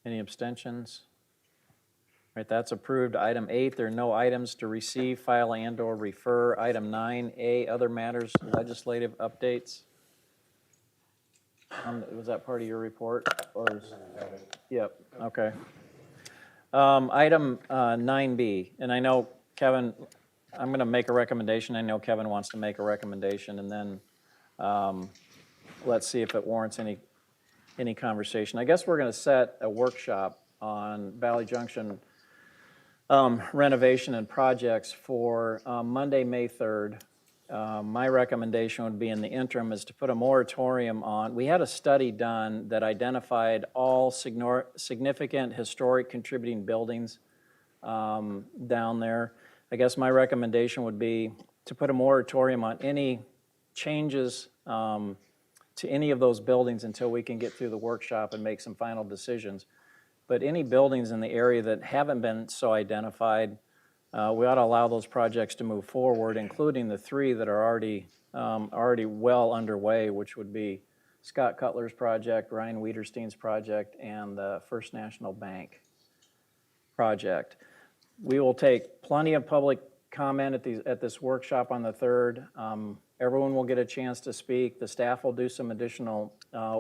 Any abstentions? All right, that's approved. Item 8, there are no items to receive, file, and/or refer. Item 9A, other matters, legislative updates. Was that part of your report? Or Yep, okay. Item 9B, and I know Kevin, I'm going to make a recommendation. I know Kevin wants to make a recommendation, and then let's see if it warrants any conversation. I guess we're going to set a workshop on Valley Junction renovation and projects for Monday, May 3rd. My recommendation would be in the interim is to put a moratorium on, we had a study done that identified all significant historic contributing buildings down there. I guess my recommendation would be to put a moratorium on any changes to any of those buildings until we can get through the workshop and make some final decisions. But any buildings in the area that haven't been so identified, we ought to allow those projects to move forward, including the 3 that are already well underway, which would be Scott Cutler's project, Ryan Wiederstein's project, and the First National Bank project. We will take plenty of public comment at this workshop on the 3rd. Everyone will get a chance to speak. The staff will do some additional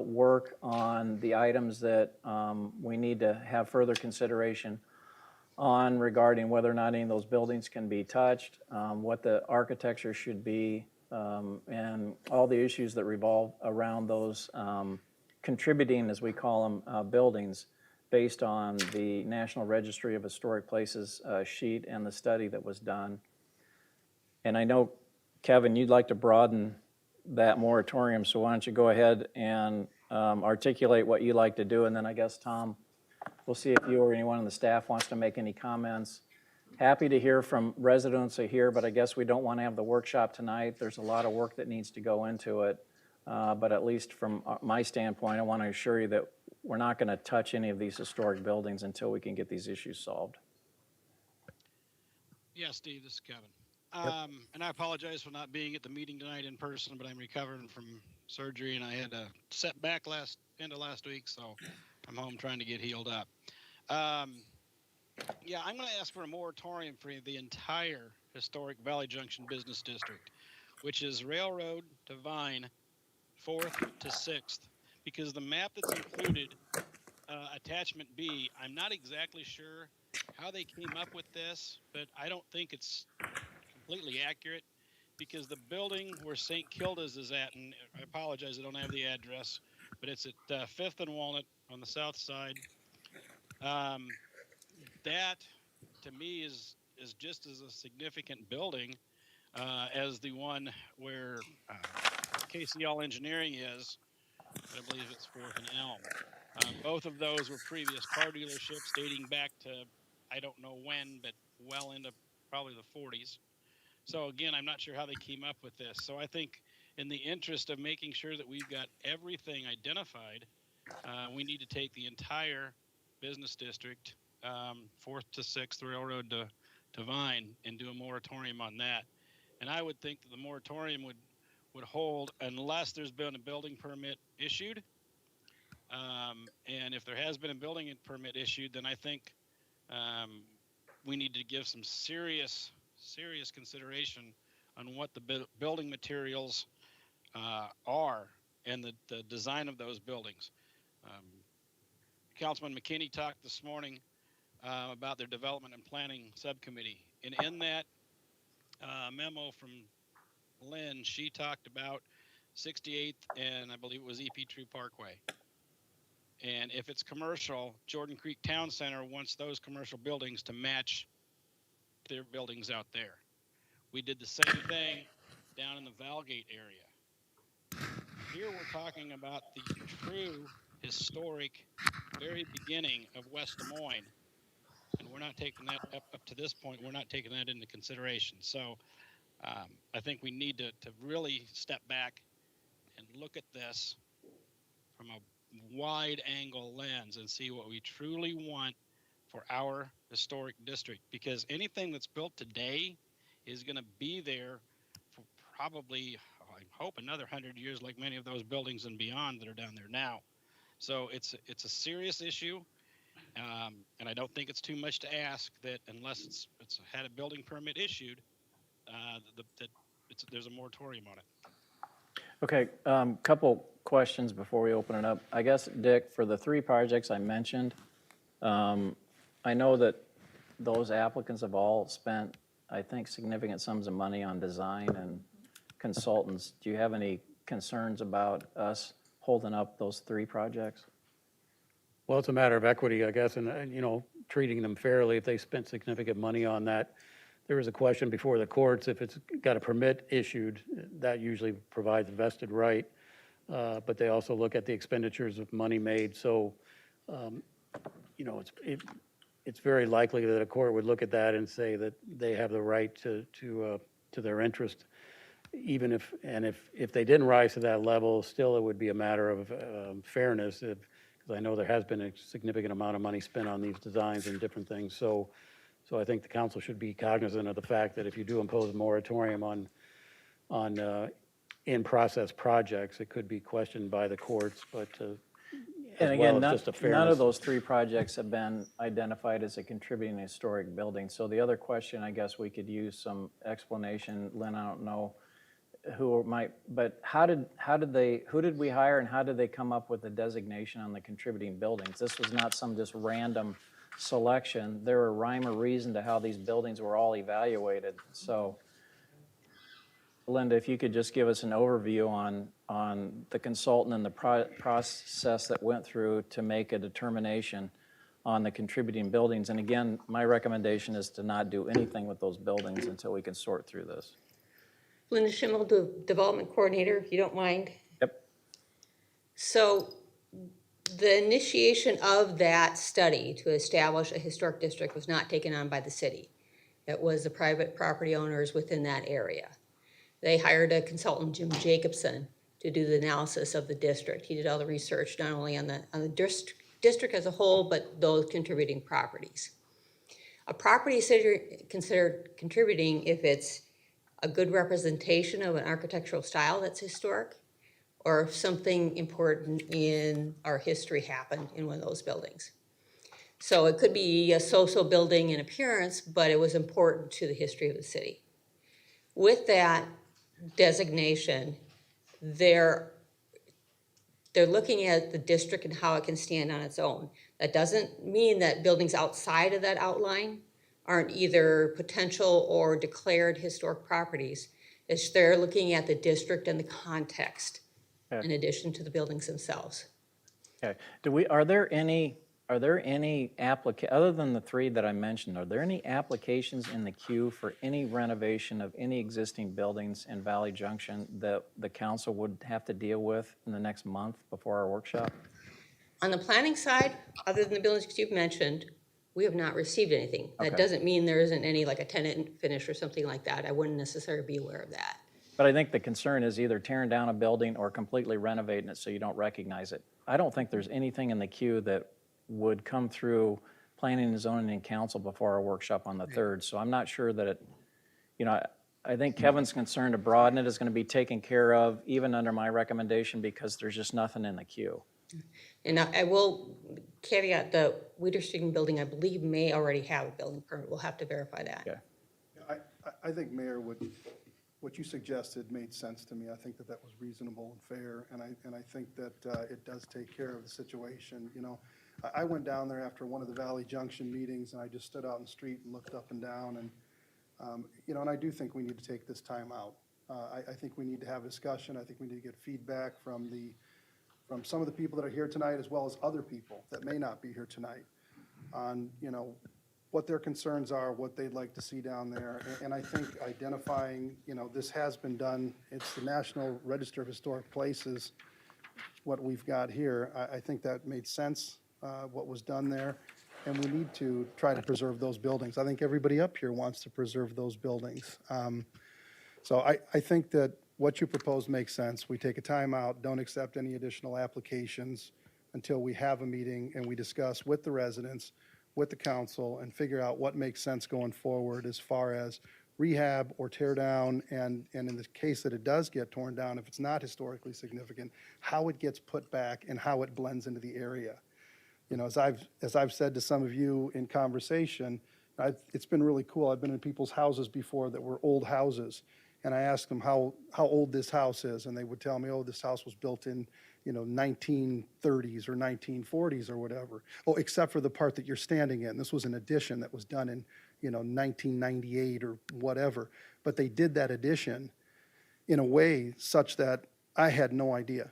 work on the items that we need to have further consideration on regarding whether or not any of those buildings can be touched, what the architecture should be, and all the issues that revolve around those contributing, as we call them, buildings based on the National Registry of Historic Places sheet and the study that was done. And I know, Kevin, you'd like to broaden that moratorium, so why don't you go ahead and articulate what you'd like to do, and then I guess, Tom, we'll see if you or anyone on the staff wants to make any comments. Happy to hear from residents here, but I guess we don't want to have the workshop tonight. There's a lot of work that needs to go into it. But at least from my standpoint, I want to assure you that we're not going to touch any of these historic buildings until we can get these issues solved. Yeah, Steve, this is Kevin. And I apologize for not being at the meeting tonight in person, but I'm recovering from surgery and I had a setback end of last week, so I'm home trying to get healed up. Yeah, I'm going to ask for a moratorium for the entire historic Valley Junction Business District, which is Railroad to Vine, 4th to 6th, because the map that's included, attachment B, I'm not exactly sure how they came up with this, but I don't think it's completely accurate, because the building where St. Kilda's is at, and I apologize, I don't have the address, but it's at 5th and Walnut on the south side. That, to me, is just as a significant building as the one where KCL Engineering is. I believe it's 4th and Elm. Both of those were previous car dealerships dating back to, I don't know when, but well into probably the 40s. So again, I'm not sure how they came up with this. So I think in the interest of making sure that we've got everything identified, we need to take the entire business district, 4th to 6th Railroad to Vine, and do a moratorium on that. And I would think that the moratorium would hold unless there's been a building permit issued. And if there has been a building permit issued, then I think we need to give some serious consideration on what the building materials are and the design of those buildings. Councilman McKinney talked this morning about their development and planning subcommittee. And in that memo from Lynn, she talked about 68th and I believe it was EP True Parkway. And if it's commercial, Jordan Creek Town Center wants those commercial buildings to match their buildings out there. We did the same thing down in the Valgate area. Here we're talking about the true historic very beginning of West Des Moines. And we're not taking that up to this point, we're not taking that into consideration. So I think we need to really step back and look at this from a wide angle lens and see what we truly want for our historic district, because anything that's built today is going to be there for probably, I hope, another 100 years, like many of those buildings and beyond that are down there now. So it's a serious issue, and I don't think it's too much to ask that unless it's had a building permit issued, there's a moratorium on it. Okay, couple questions before we open it up. I guess, Dick, for the 3 projects I mentioned, I know that those applicants have all spent, I think, significant sums of money on design and consultants. Do you have any concerns about us holding up those 3 projects? Well, it's a matter of equity, I guess, and, you know, treating them fairly if they spent significant money on that. There was a question before the courts, if it's got a permit issued, that usually provides a vested right, but they also look at the expenditures of money made. So, you know, it's very likely that a court would look at that and say that they have the right to their interest, even if they didn't rise to that level, still it would be a matter of fairness, because I know there has been a significant amount of money spent on these designs and different things. So I think the council should be cognizant of the fact that if you do impose a moratorium on in-process projects, it could be questioned by the courts, but And as again, well as just a none fairness. of those 3 projects have been identified as a contributing historic building. So the other question, I guess we could use some explanation. Lynn, I don't know who might, but who did we hire and how did they come up with the designation on the contributing buildings? This was not some just random selection. There were rhyme or reason to how these buildings were all evaluated. So Linda, if you could just give us an overview on the consultant and the process that went through to make a determination on the contributing buildings. And again, my recommendation is to not do anything with those buildings until we can sort through this. Linda Schimmel, the development coordinator, if you don't mind. Yep. So the initiation of that study to establish a historic district was not taken on by the city. It was the private property owners within that area. They hired a consultant, Jim Jacobson, to do the analysis of the district. He did all the research, not only on the district as a whole, but those contributing properties. A property is considered contributing if it's a good representation of an architectural style that's historic, or if something important in our history happened in one of those buildings. So it could be a so-so building in appearance, but it was important to the history of the city. With that designation, they're looking at the district and how it can stand on its own. That doesn't mean that buildings outside of that outline aren't either potential or declared historic properties. It's they're looking at the district and the context in addition to the buildings themselves. Okay. Are there any other than the 3 that I mentioned, are there any applications in the queue for any renovation of any existing buildings in Valley Junction that the council would have to deal with in the next month before our workshop? On the planning side, other than the buildings you've mentioned, we have not received anything. That Okay. doesn't mean there isn't any, like a tenant finish or something like that. I wouldn't necessarily be aware of that. But I think the concern is either tearing down a building or completely renovating it so you don't recognize it. I don't think there's anything in the queue that would come through planning and zoning and council before our workshop on the 3rd. So I'm not sure that I think Kevin's concern to broaden it is going to be taken care of even under my recommendation because there's just nothing in the queue. And I will caveat the Wiederstein building, I believe, may already have a building permit. We'll have to verify that. Okay. I think, Mayor, what you suggested made sense to me. I think that was reasonable and fair, and I think that it does take care of the situation. You know, I went down there after one of the Valley Junction meetings, and I just stood out in the street and looked up and down, and you know, and I do think we need to take this time out. I think we need to have a discussion. I think we need to get feedback from the from some of the people that are here tonight, as well as other people that may not be here tonight, on, you know, what their concerns are, what they'd like to see down there. And I think identifying, you know, this has been done. It's the National Register of Historic Places, what we've got here. I think that made sense, what was done there. And we need to try to preserve those buildings. I think everybody up here wants to preserve those buildings. So I think that what you proposed makes sense. We take a timeout, don't accept any additional applications until we have a meeting and we discuss with the residents, with the council, and figure out what makes sense going forward as far as rehab or tear down, and in the case that it does get torn down, if it's not historically significant, how it gets put back and how it blends into the area. You know, as I've said to some of you in conversation, it's been really cool. I've been in people's houses before that were old houses, and I asked them how old this house is, and they would tell me, oh, this house was built in, you know, 1930s or 1940s or whatever. Oh, except for the part that you're standing in. This was an addition that was done in, you know, 1998 or whatever. But they did that addition in a way such that I had no idea.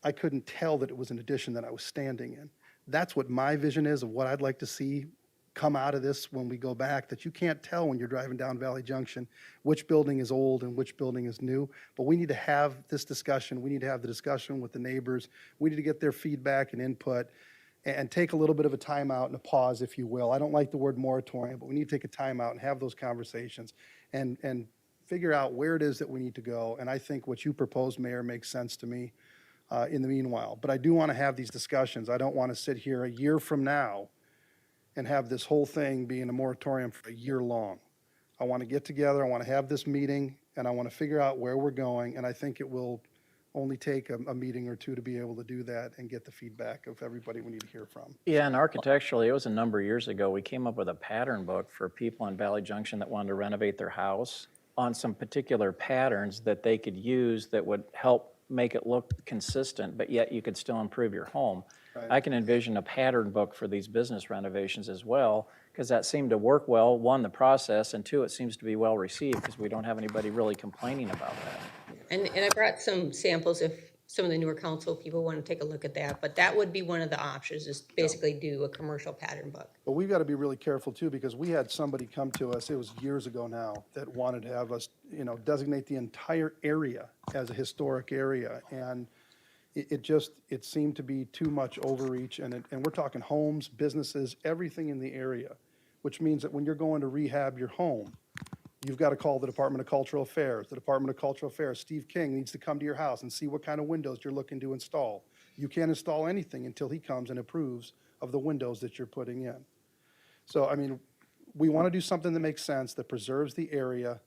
I couldn't tell that it was an addition that I was standing in. That's what my vision is of what I'd like to see come out of this when we go back, that you can't tell when you're driving down Valley Junction which building is old and which building is new. But we need to have this discussion. We need to have the discussion with the neighbors. We need to get their feedback and input and take a little bit of a timeout and a pause, if you will. I don't like the word moratorium, but we need to take a timeout and have those conversations and figure out where it is that we need to go. And I think what you proposed, Mayor, makes sense to me in the meanwhile. But I do want to have these discussions. I don't want to sit here a year from now and have this whole thing be in a moratorium for a year long. I want to get together, I want to have this meeting, and I want to figure out where we're going, and I think it will only take a meeting or two to be able to do that and get the feedback of everybody we need to hear from. Yeah, and architecturally, it was a number of years ago, we came up with a pattern book for people in Valley Junction that wanted to renovate their house on some particular patterns that they could use that would help make it look consistent, but yet you could still improve your home. Right. I can envision a pattern book for these business renovations as well, because that seemed to work well, one, the process, and two, it seems to be well received because we don't have anybody really complaining about that. And I brought some samples if some of the newer council people want to take a look at that, but that would be one of the options, is basically do a commercial pattern book. But we've got to be really careful too, because we had somebody come to us, it was years ago now, that wanted to have us, you know, designate the entire area as a historic area. And it seemed to be too much overreach, and we're talking homes, businesses, everything in the area, which means that when you're going to rehab your home, you've got to call the Department of Cultural Affairs. The Department of Cultural Affairs, Steve King needs to come to your house and see what kind of windows you're looking to install. You can't install anything until he comes and approves of the windows that you're putting in. So, I mean, we want to do something that makes sense, that preserves the area,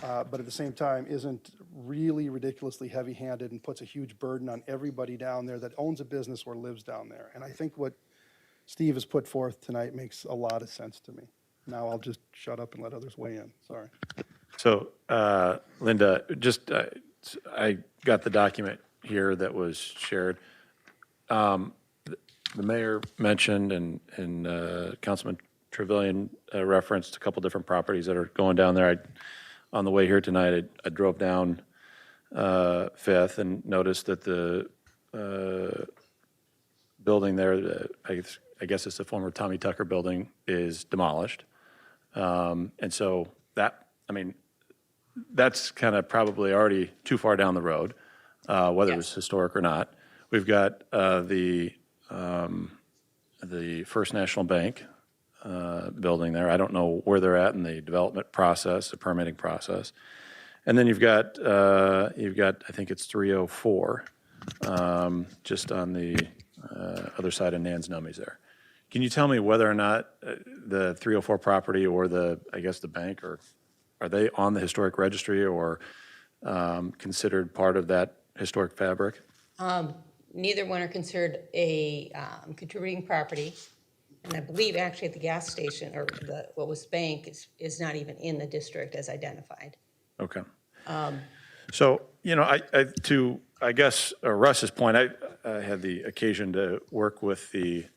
but at the same time isn't really ridiculously heavy-handed and puts a huge burden on everybody down there that owns a business or lives down there. And I think what Steve has put forth tonight makes a lot of sense to me. Now I'll just shut up and let others weigh in. Sorry. So, Linda, just, I got the document here that was shared. The mayor mentioned and Councilman Trevilian referenced a couple different properties that are going down there. On the way here tonight, I drove down Fifth and noticed that the building there, I guess it's the former Tommy Tucker building, is demolished. And so that, I mean, that's kind of probably already too far down the road, whether it's historic or not. We've got the First National Bank building there. I don't know where they're at in the development process, the permitting process. And then you've got, I think it's 304, just on the other side of Nan's Nummies there. Can you tell me whether or not the 304 property or I guess the bank, or are they on the historic registry or considered part of that historic fabric? Neither one are considered a contributing property. And I believe actually at the gas station, or what was bank, is not even in the district as identified. Okay. So, you know, I guess Russ's point, I had the occasion to work with a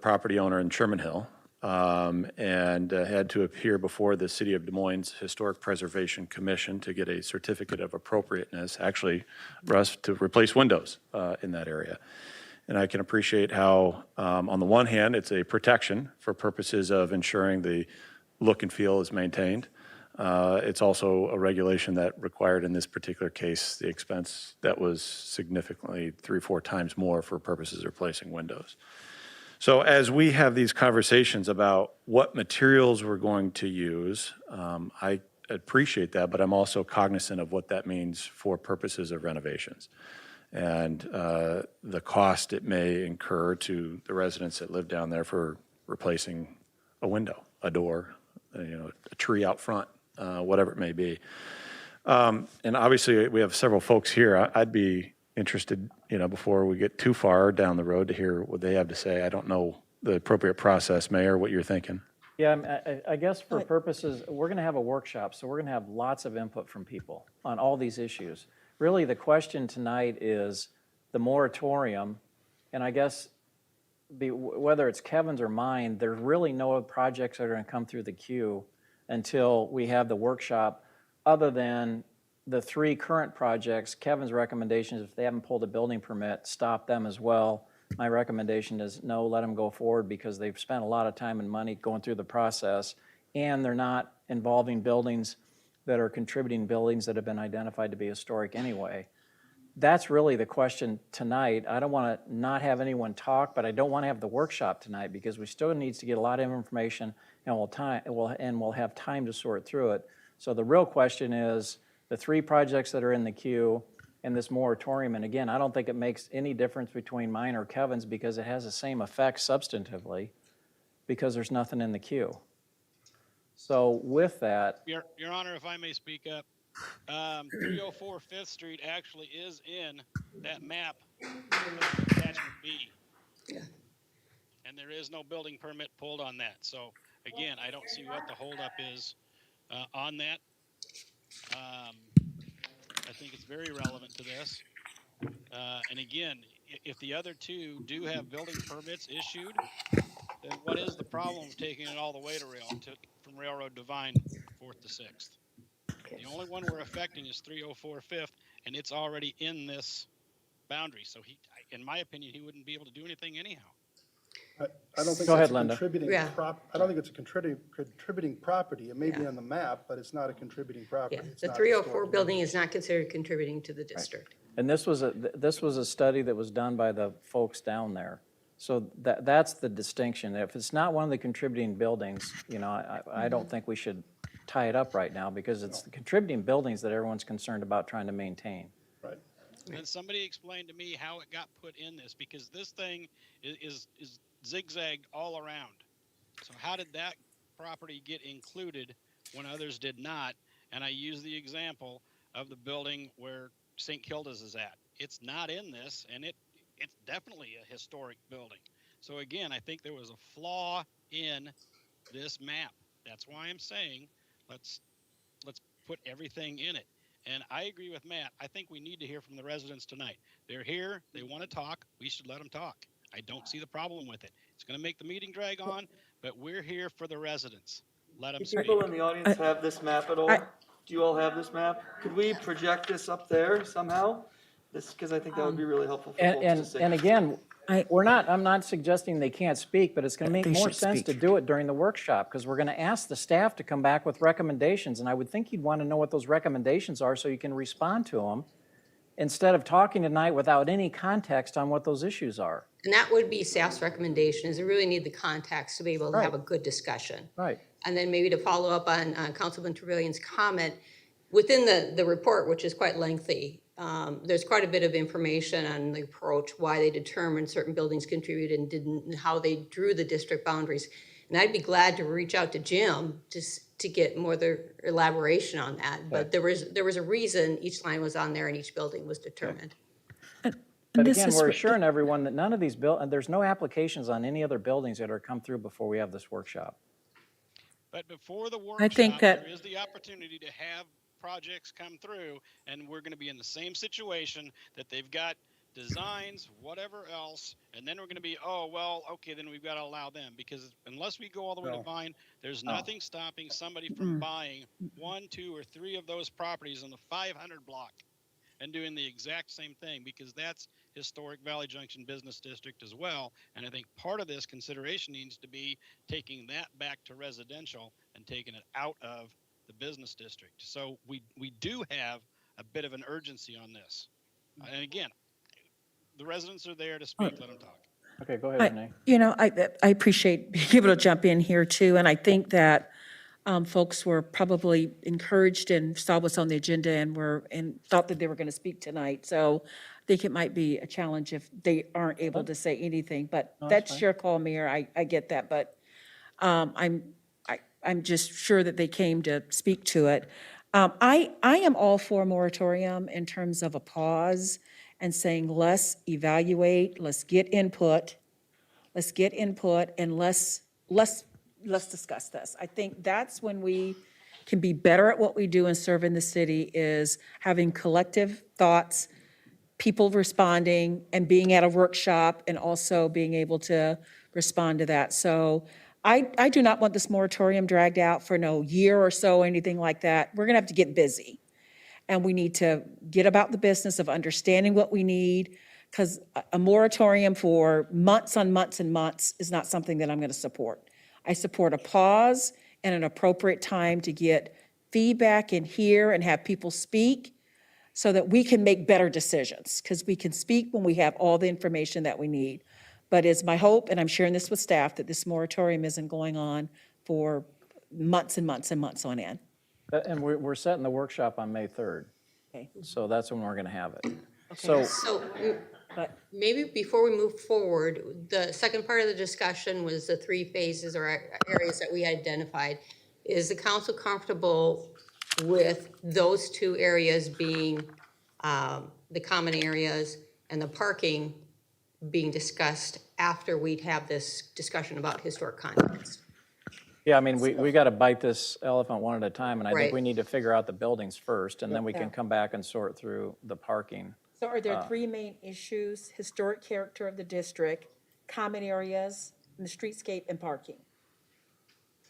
property owner in Sherman Hill and had to appear before the City of Des Moines Historic Preservation Commission to get a certificate of appropriateness, actually, Russ, to replace windows in that area. And I can appreciate how, on the one hand, it's a protection for purposes of ensuring the look and feel is maintained. It's also a regulation that required, in this particular case, the expense that was significantly 3 or 4 times more for purposes of replacing windows. So as we have these conversations about what materials we're going to use, I appreciate that, but I'm also cognizant of what that means for purposes of renovations and the cost it may incur to the residents that live down there for replacing a window, a door, a tree out front, whatever it may be. And obviously, we have several folks here. I'd be interested, before we get too far down the road, to hear what they have to say. I don't know the appropriate process, Mayor, what you're thinking. Yeah, I guess for purposes, we're going to have a workshop, so we're going to have lots of input from people on all these issues. Really, the question tonight is the moratorium, and I guess whether it's Kevin's or mine, there's really no projects that are going to come through the queue until we have the workshop, other than the 3 current projects. Kevin's recommendation is if they haven't pulled a building permit, stop them as well. My recommendation is no, let them go forward because they've spent a lot of time and money going through the process, and they're not involving buildings that are contributing buildings that have been identified to be historic anyway. That's really the question tonight. I don't want to not have anyone talk, but I don't want to have the workshop tonight because we still need to get a lot of information, and we'll have time to sort through it. So the real question is the 3 projects that are in the queue and this moratorium. And again, I don't think it makes any difference between mine or Kevin's because it has the same effect substantively because there's nothing in the queue. So with that. Your Honor, if I may speak up, 304 5th Street actually is in that map, attachment B. Yeah. And there is no building permit pulled on that. So again, I don't see what the holdup is on that. I think it's very relevant to this. And again, if the other 2 do have building permits issued, then what is the problem of taking it all the way to from Railroad to Vine, 4th to 6th? The only one we're affecting is 304 5th, and it's already in this boundary. So in my opinion, he wouldn't be able to do anything anyhow. I don't think Go that's ahead, a Linda. contributing Yeah. I don't think it's a contributing property. It may be on the map, but it's not a contributing property. Yeah, It's the not 304 historic. building is not considered contributing to the district. And this was a study that was done by the folks down there. So that's the distinction. If it's not one of the contributing buildings, I don't think we should tie it up right now because it's the contributing buildings that everyone's concerned about trying to maintain. Right. And somebody explained to me how it got put in this, because this thing is zigzagged all around. So how did that property get included when others did not? And I use the example of the building where St. Kilda's is at. It's not in this, and it's definitely a historic building. So again, I think there was a flaw in this map. That's why I'm saying let's put everything in it. And I agree with Matt. I think we need to hear from the residents tonight. They're here. They want to talk. We should let them talk. I don't see the problem with it. It's going to make the meeting drag on, but we're here for the residents. Let them Do speak. people in the audience have this map at all? Do you all have this map? Could we project this up there somehow? Because I think that would be really helpful for folks to see. And again, I'm not suggesting they can't speak, but it's going to make They more should sense speak. to do it during the workshop because we're going to ask the staff to come back with recommendations. And I would think you'd want to know what those recommendations are so you can respond to them instead of talking tonight without any context on what those issues are. And that would be staff's recommendation, is they really need the context to be able to have Right. a good discussion. Right. And then maybe to follow up on Councilman Trevillion's comment, within the report, which is quite lengthy, there's quite a bit of information on the approach, why they determined certain buildings contributed and didn't, and how they drew the district boundaries. And I'd be glad to reach out to Jim to get more the elaboration on that. But there was a reason each line was on there and each building was determined. But This again, is we're what- assuring everyone that none of these there's no applications on any other buildings that are come through before we have this workshop. But before the I think workshop, that- there is the opportunity to have projects come through, and we're going to be in the same situation that they've got designs, whatever else, and then we're going to be, oh, well, okay, then we've got to allow them, because unless we go all the way to No. Vine, there's nothing stopping somebody from buying 1, 2, or 3 of those properties in the 500 block and doing the exact same thing, because that's historic Valley Junction Business District as well. And I think part of this consideration needs to be taking that back to residential and taking it out of the business district. So we do have a bit of an urgency on this. And again, the residents are there to speak, let them talk. Okay, go ahead, Renee. You know, I appreciate being able to jump in here too, and I think that folks were probably encouraged and saw what's on the agenda and thought that they were going to speak tonight. So I think it might be a challenge if they aren't able to say anything, but that's fine. your call, Mayor. I get that, but I'm just sure that they came to speak to it. I am all for a moratorium in terms of a pause and saying, let's evaluate, let's get input, and let's discuss this. I think that's when we can be better at what we do and serve in the city, is having collective thoughts, people responding, and being at a workshop, and also being able to respond to that. So I do not want this moratorium dragged out for no year or so, anything like that. We're gonna have to get busy. And we need to get about the business of understanding what we need, because a moratorium for months on months and months is not something that I'm going to support. I support a pause and an appropriate time to get feedback and hear and have people speak so that we can make better decisions, because we can speak when we have all the information that we need. But it's my hope, and I'm sharing this with staff, that this moratorium isn't going on for months and months and months on end. And we're setting the workshop on May 3rd. Okay. So that's when we're going to have it. Okay. So But maybe before we move forward, the second part of the discussion was the 3 phases or areas that we identified. Is the council comfortable with those 2 areas being the common areas and the parking being discussed after we'd have this discussion about historic context? Yeah, I mean, we got to bite this elephant one at a time, and I think Right. we need to figure out the buildings first, and then we can come back and sort through the parking. So are there 3 main issues: historic character of the district, common areas, and the streetscape and parking?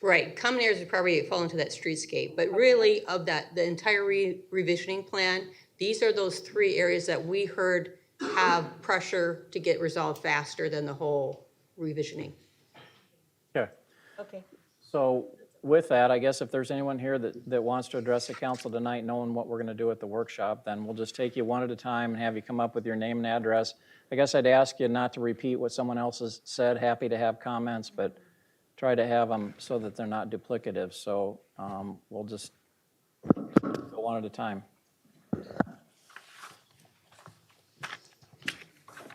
Right, common areas would probably fall into that streetscape, but really of that, the entire revisioning plan, these are those 3 areas that we heard have pressure to get resolved faster than the whole revisioning. Okay. Okay. So with that, I guess if there's anyone here that wants to address the council tonight, knowing what we're going to do at the workshop, then we'll just take you one at a time and have you come up with your name and address. I guess I'd ask you not to repeat what someone else has said. Happy to have comments, but try to have them so that they're not duplicative. So we'll just go one at a time.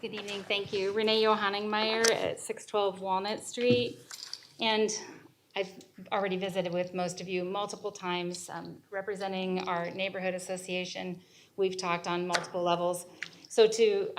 Good evening, thank you. Renee Johanningmeyer at 612 Walnut Street. And I've already visited with most of you multiple times, representing our neighborhood association. We've talked on multiple levels. So to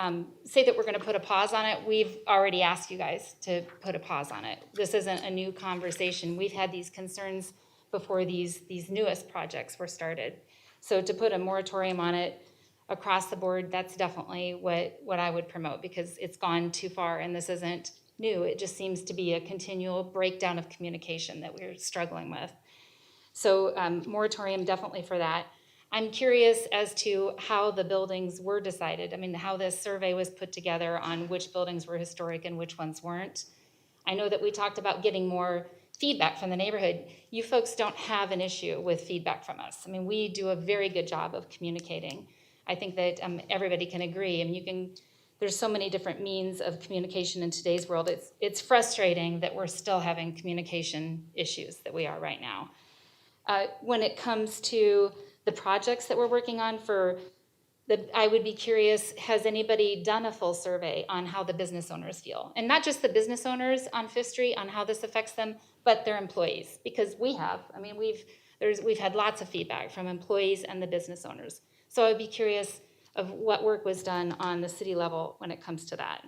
say that we're going to put a pause on it, we've already asked you guys to put a pause on it. This isn't a new conversation. We've had these concerns before these newest projects were started. So to put a moratorium on it across the board, that's definitely what I would promote, because it's gone too far and this isn't new. It just seems to be a continual breakdown of communication that we're struggling with. So moratorium definitely for that. I'm curious as to how the buildings were decided. I mean, how this survey was put together on which buildings were historic and which ones weren't. I know that we talked about getting more feedback from the neighborhood. You folks don't have an issue with feedback from us. I mean, we do a very good job of communicating. I think that everybody can agree. I mean, there's so many different means of communication in today's world. It's frustrating that we're still having communication issues that we are right now. When it comes to the projects that we're working on I would be curious, has anybody done a full survey on how the business owners feel? And not just the business owners on Fifth Street, on how this affects them, but their employees, because we have. I mean, we've had lots of feedback from employees and the business owners. So I'd be curious of what work was done on the city level when it comes to that.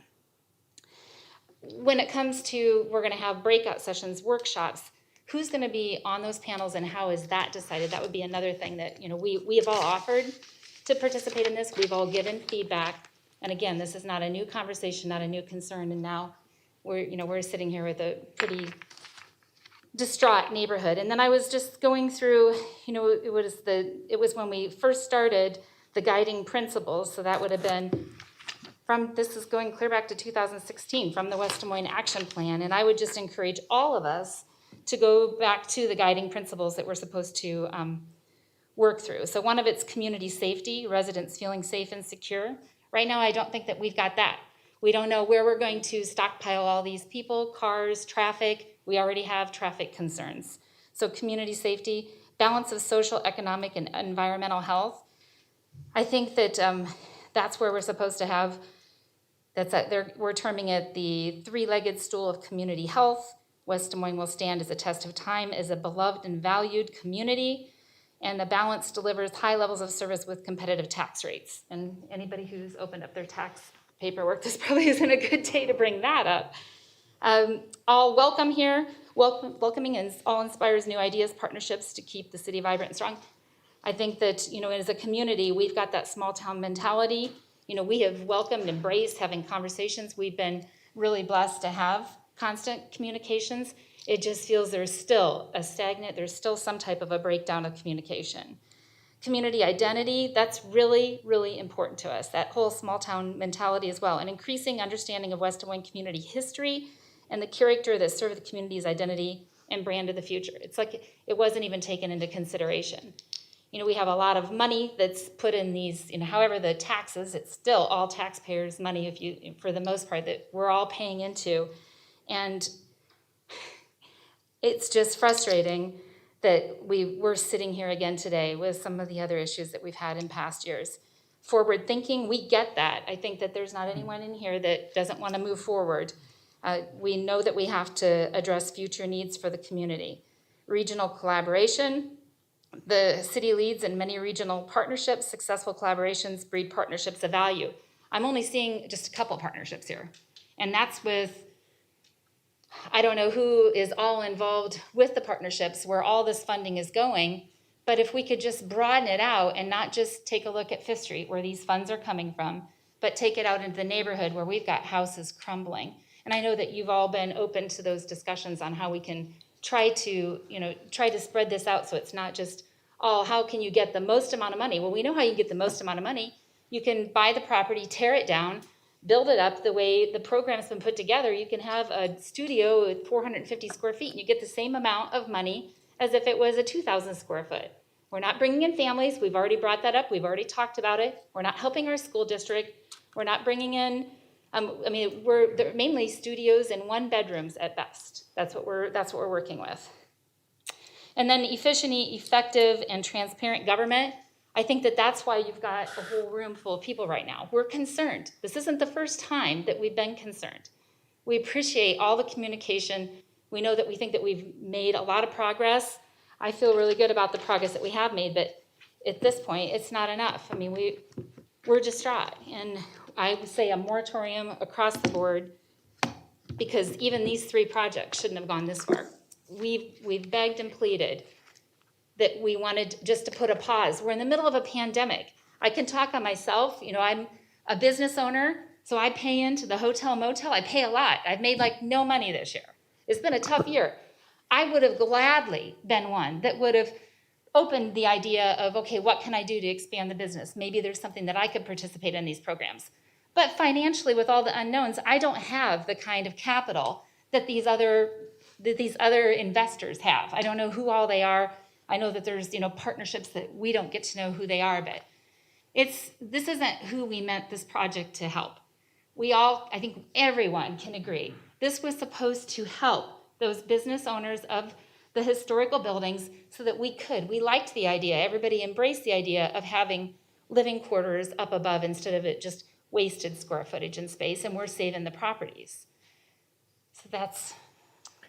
When it comes to, we're gonna have breakout sessions, workshops, who's gonna be on those panels and how is that decided? That would be another thing that, we have all offered to participate in this. We've all given feedback. And again, this is not a new conversation, not a new concern, and now we're sitting here with a pretty distraught neighborhood. And then I was just going through, it was when we first started the guiding principles, so that would have been this is going clear back to 2016, from the West Des Moines Action Plan, and I would just encourage all of us to go back to the guiding principles that we're supposed to work through. So one of it's community safety, residents feeling safe and secure. Right now, I don't think that we've got that. We don't know where we're going to stockpile all these people, cars, traffic. We already have traffic concerns. So community safety, balance of social, economic, and environmental health. I think that that's where we're supposed to have, we're terming it the three-legged stool of community health. West Des Moines will stand as a test of time as a beloved and valued community, and the balance delivers high levels of service with competitive tax rates. And anybody who's opened up their tax paperwork, this probably isn't a good day to bring that up. All welcome here, welcoming and all inspires new ideas, partnerships to keep the city vibrant and strong. I think that, as a community, we've got that small town mentality. We have welcomed, embraced having conversations. We've been really blessed to have constant communications. It just feels there's still there's still some type of a breakdown of communication. Community identity, that's really, really important to us, that whole small town mentality as well. An increasing understanding of West Des Moines community history and the character that serve the community's identity and brand of the future. It's like it wasn't even taken into consideration. We have a lot of money that's put in these, however the taxes, it's still all taxpayers' money for the most part that we're all paying into. And it's just frustrating that we're sitting here again today with some of the other issues that we've had in past years. Forward thinking, we get that. I think that there's not anyone in here that doesn't want to move forward. We know that we have to address future needs for the community. Regional collaboration, the city leads in many regional partnerships. Successful collaborations breed partnerships of value. I'm only seeing just a couple partnerships here. And that's with, I don't know who is all involved with the partnerships, where all this funding is going, but if we could just broaden it out and not just take a look at Fifth Street, where these funds are coming from, but take it out into the neighborhood where we've got houses crumbling. And I know that you've all been open to those discussions on how we can try to spread this out so it's not just, how can you get the most amount of money? Well, we know how you get the most amount of money. You can buy the property, tear it down, build it up the way the program's been put together. You can have a studio with 450 square feet, and you get the same amount of money as if it was a 2,000 square foot. We're not bringing in families. We've already brought that up. We've already talked about it. We're not helping our school district. We're not bringing in, they're mainly studios and one bedrooms at best. That's what we're working with. And then efficient, effective, and transparent government. I think that that's why you've got a whole room full of people right now. We're concerned. This isn't the first time that we've been concerned. We appreciate all the communication. We know that we think that we've made a lot of progress. I feel really good about the progress that we have made, but at this point, it's not enough. We're distraught. And I would say a moratorium across the board, because even these three projects shouldn't have gone this far. We've begged and pleaded that we wanted just to put a pause. We're in the middle of a pandemic. I can talk on myself. I'm a business owner, so I pay into the hotel motel. I pay a lot. I've made no money this year. It's been a tough year. I would have gladly been one that would have opened the idea of, okay, what can I do to expand the business? Maybe there's something that I could participate in these programs. But financially, with all the unknowns, I don't have the kind of capital that these other investors have. I don't know who all they are. I know that there's partnerships that we don't get to know who they are, but this isn't who we meant this project to help. I think everyone can agree, this was supposed to help those business owners of the historical buildings so that we liked the idea, everybody embraced the idea of having living quarters up above instead of it just wasted square footage and space, and we're saving the properties. So that's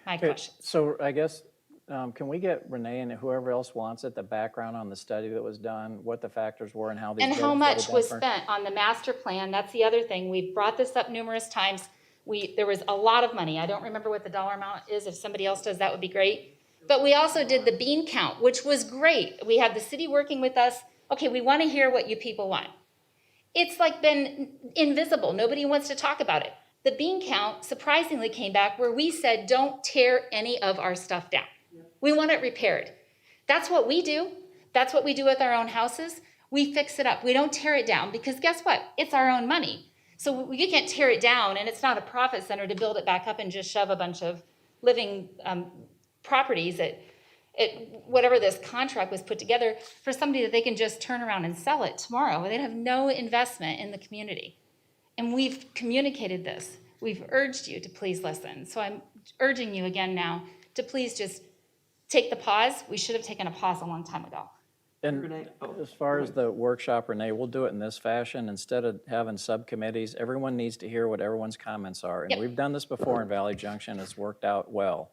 my question. So I guess, can we get Renee and whoever else wants it, the background on the study that was done, what the factors were and how these. And how much was spent on the master plan? That's the other thing. We've brought this up numerous times. There was a lot of money. I don't remember what the dollar amount is. If somebody else does, that would be great. But we also did the bean count, which was great. We had the city working with us. Okay, we want to hear what you people want. it's like been invisible. Nobody wants to talk about it. The bean count surprisingly came back where we said, don't tear any of our stuff down. We want it repaired. That's what we do. That's what we do with our own houses. We fix it up. We don't tear it down because guess what? It's our own money. So we can't tear it down, and it's not a profit center to build it back up and just shove a bunch of living properties at whatever this contract was put together for somebody that they can just turn around and sell it tomorrow. They'd have no investment in the community. And we've communicated this. We've urged you to please listen. So I'm urging you again now to please just take the pause. We should have taken a pause a long time ago. And as far as the workshop, Renee, we'll do it in this fashion. Instead of having subcommittees, everyone needs to hear what everyone's comments are. And we've done this before in Valley Junction. It's worked out well.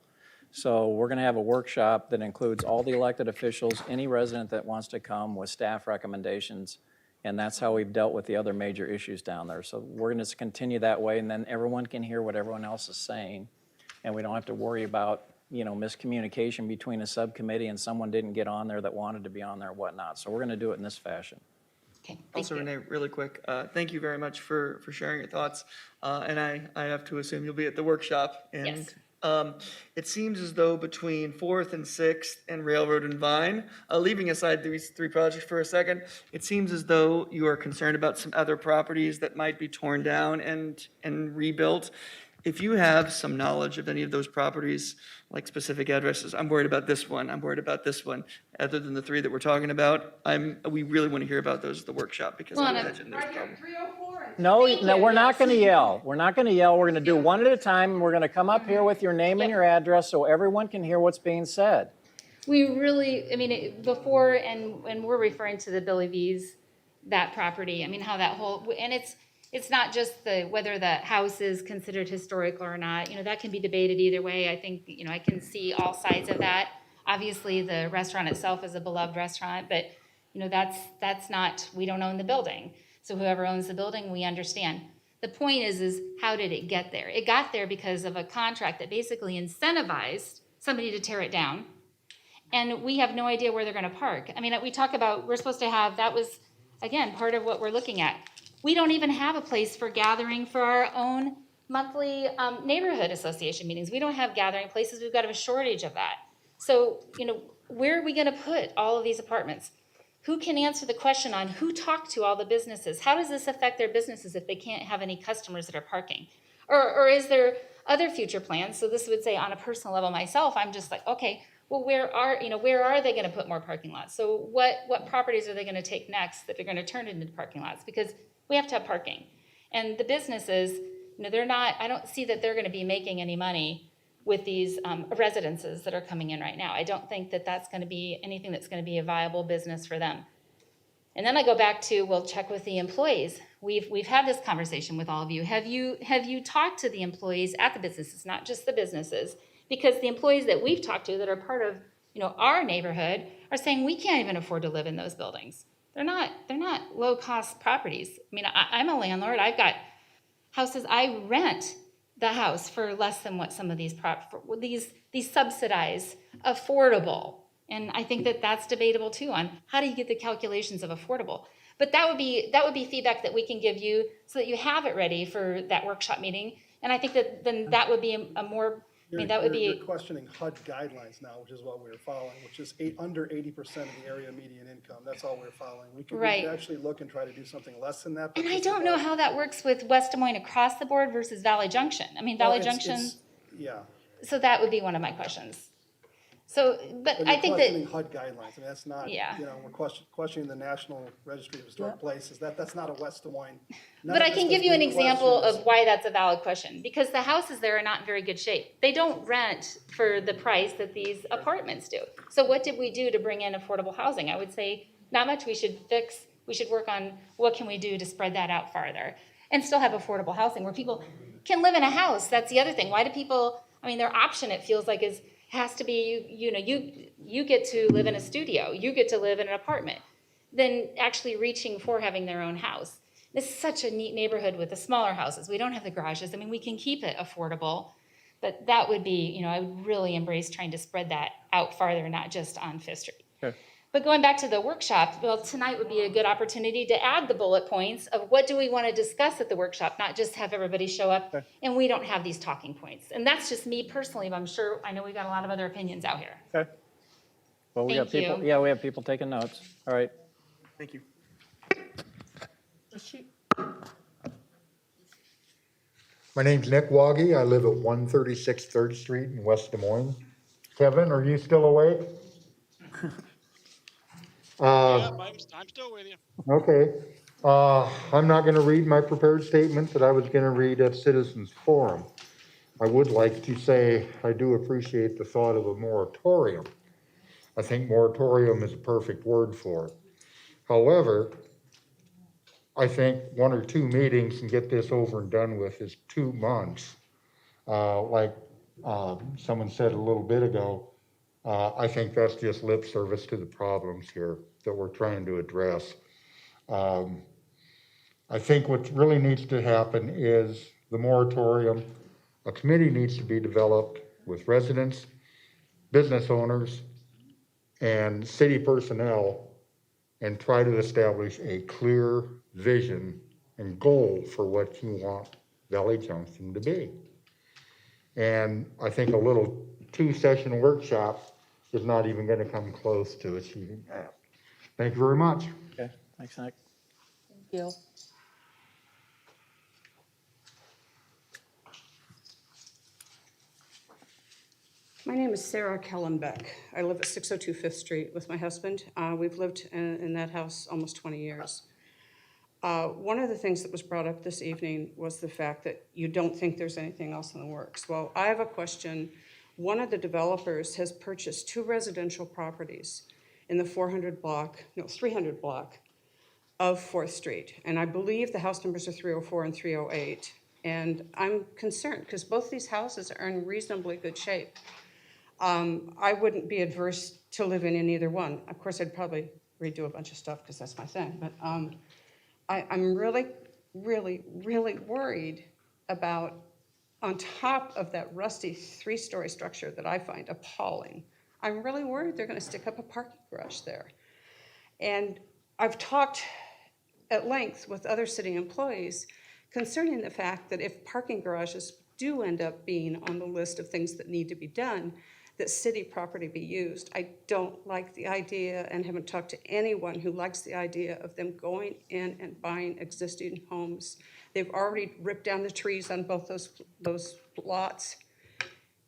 So we're going to have a workshop that includes all the elected officials, any resident that wants to come with staff recommendations. And that's how we've dealt with the other major issues down there. So we're going to continue that way, and then everyone can hear what everyone else is saying. And we don't have to worry about, miscommunication between a subcommittee and someone didn't get on there that wanted to be on there or whatnot. So we're going to do it in this fashion. Okay. Also, Renee, really quick, thank you very much for sharing your thoughts. And I have to assume you'll be at the workshop. And Yes. It seems as though between 4th and 6th and Railroad and Vine, leaving aside these 3 projects for a second, it seems as though you are concerned about some other properties that might be torn down and rebuilt. If you have some knowledge of any of those properties, like specific addresses, I'm worried about this one, I'm worried about this one, other than the 3 that we're talking about, we really want to hear about those at the workshop because I imagine there's problems. No, we're not going to yell. We're not going to yell. We're going to do one at a time, and we're going to come up here with your name and your address so everyone can hear what's being said. We really, before, and we're referring to the Billy V's, that property, how that whole, and it's not just whether the house is considered historical or not, that can be debated either way. I think, I can see all sides of that. Obviously, the restaurant itself is a beloved restaurant, but, that's not, we don't own the building. So whoever owns the building, we understand. The point is how did it get there? It got there because of a contract that basically incentivized somebody to tear it down. And we have no idea where they're going to park. We talk about, we're supposed to have, that was, again, part of what we're looking at. We don't even have a place for gathering for our own monthly neighborhood association meetings. We don't have gathering places. We've got a shortage of that. So, where are we going to put all of these apartments? Who can answer the question on who talked to all the businesses? How does this affect their businesses if they can't have any customers that are parking? Or is there other future plans? So this would say on a personal level myself, I'm just like, okay, well, where are they going to put more parking lots? So what properties are they going to take next that they're going to turn into parking lots? Because we have to have parking. And the businesses, I don't see that they're going to be making any money with these residences that are coming in right now. I don't think that that's going to be anything that's going to be a viable business for them. And then I go back to, well, check with the employees. We've had this conversation with all of you. Have you talked to the employees at the businesses, not just the businesses? Because the employees that we've talked to that are part of, our neighborhood are saying we can't even afford to live in those buildings. They're not low-cost properties. I'm a landlord. I've got houses. I rent the house for less than what some of these these subsidized, affordable. And I think that that's debatable too on how do you get the calculations of affordable. But that would be feedback that we can give you so that you have it ready for that workshop meeting. And I think that then that would be a more, that would be. You're questioning HUD guidelines now, which is what we're following, which is under 80% of the area median income. That's all we're following. We could actually look and try to do something less than that. And I don't know how that works with West Des Moines across the board versus Valley Junction. Valley Junction. Yeah. So that would be one of my questions. So, but I think that. Questioning HUD guidelines, that's not, we're questioning the National Registry of Historic Places. That's not a West Des Moines. But I can give you an example of why that's a valid question. Because the houses there are not in very good shape. They don't rent for the price that these apartments do. So what did we do to bring in affordable housing? I would say not much. We should work on what can we do to spread that out farther and still have affordable housing where people can live in a house. That's the other thing. Why do people, their option, it feels like, has to be, you get to live in a studio, you get to live in an apartment, than actually reaching for having their own house. This is such a neat neighborhood with the smaller houses. We don't have the garages. We can keep it affordable, but that would be, I would really embrace trying to spread that out farther, not just on Fifth Street. Okay. But going back to the workshop, well, tonight would be a good opportunity to add the bullet points of what do we want to discuss at the workshop, not just have everybody show up and we don't have these talking points. And that's just me personally, but I know we got a lot of other opinions out here. Okay. Well, we got Thank people, you. yeah, we have people taking notes. All right. Thank you. My name's Nick Woggy. I live at 136 3rd Street in West Des Moines. Kevin, are you still awake? Yeah, I'm still with you. Okay. I'm not going to read my prepared statement that I was going to read at Citizens Forum. I would like to say I do appreciate the thought of a moratorium. I think moratorium is a perfect word for it. However, I think 1 or 2 meetings and get this over and done with is 2 months. Like someone said a little bit ago, I think that's just lip service to the problems here that we're trying to address. I think what really needs to happen is the moratorium, a committee needs to be developed with residents, business owners, and city personnel, and try to establish a clear vision and goal for what you want Valley Junction to be. And I think a little 2-session workshop is not even going to come close to achieving that. Thank you very much. Okay, thanks, Nick. Thank you. My name is Sarah Kellenbeck. I live at 602 5th Street with my husband. We've lived in that house almost 20 years. One of the things that was brought up this evening was the fact that you don't think there's anything else in the works. Well, I have a question. One of the developers has purchased 2 residential properties in the 300 block of 4th Street. And I believe the house numbers are 304 and 308. And I'm concerned because both these houses are in reasonably good shape. I wouldn't be adverse to living in either one. Of course, I'd probably redo a bunch of stuff because that's my thing. But I'm really, really, really worried about, on top of that rusty 3-story structure that I find appalling, I'm really worried they're going to stick up a parking garage there. And I've talked at length with other city employees concerning the fact that if parking garages do end up being on the list of things that need to be done, that city property be used. I don't like the idea and haven't talked to anyone who likes the idea of them going in and buying existing homes. They've already ripped down the trees on both those lots.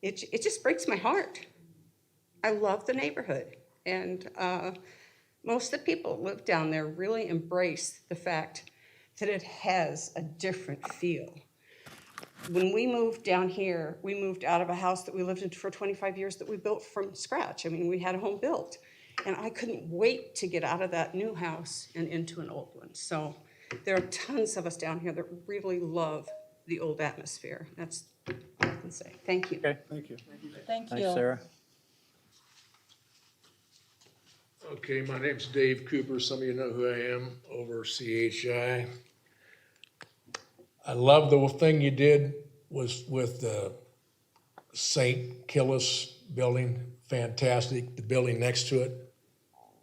It just breaks my heart. I love the neighborhood, and most of the people who live down there really embrace the fact that it has a different feel. When we moved down here, we moved out of a house that we lived in for 25 years that we built from scratch. I mean, we had a home built. And I couldn't wait to get out of that new house and into an old one. So there are tons of us down here that really love the old atmosphere. That's all I can say. Thank you. Okay. Thank you. Thank you. Thanks, Sarah. Okay, my name's Dave Cooper. Some of you know who I am over CHI. I love the thing you did was with the St. Killis building. Fantastic. The building next to it.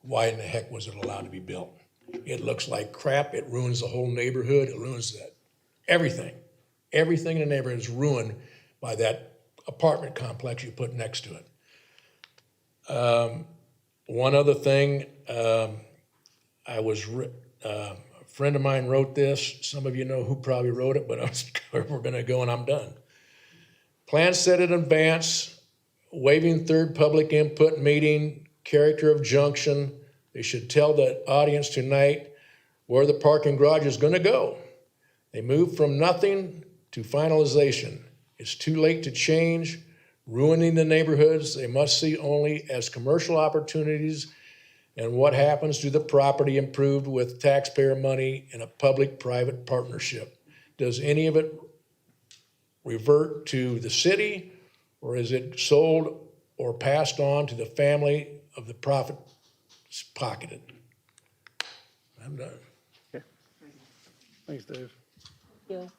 Why in the heck was it allowed to be built? It looks like crap. It ruins the whole neighborhood. It ruins that. Everything. Everything in the neighborhood is ruined by that apartment complex you put next to it. One other thing, a friend of mine wrote this. Some of you know who probably wrote it, but we're going to go and I'm done. Plan set in advance, waiving third public input meeting, character of junction. They should tell the audience tonight where the parking garage is going to go. They moved from nothing to finalization. It's too late to change, ruining the neighborhoods they must see only as commercial opportunities. And what happens to the property improved with taxpayer money in a public-private partnership? Does any of it revert to the city, or is it sold or passed on to the family of the profit pocketed? I'm done. Okay. Thanks, Dave. Thank you.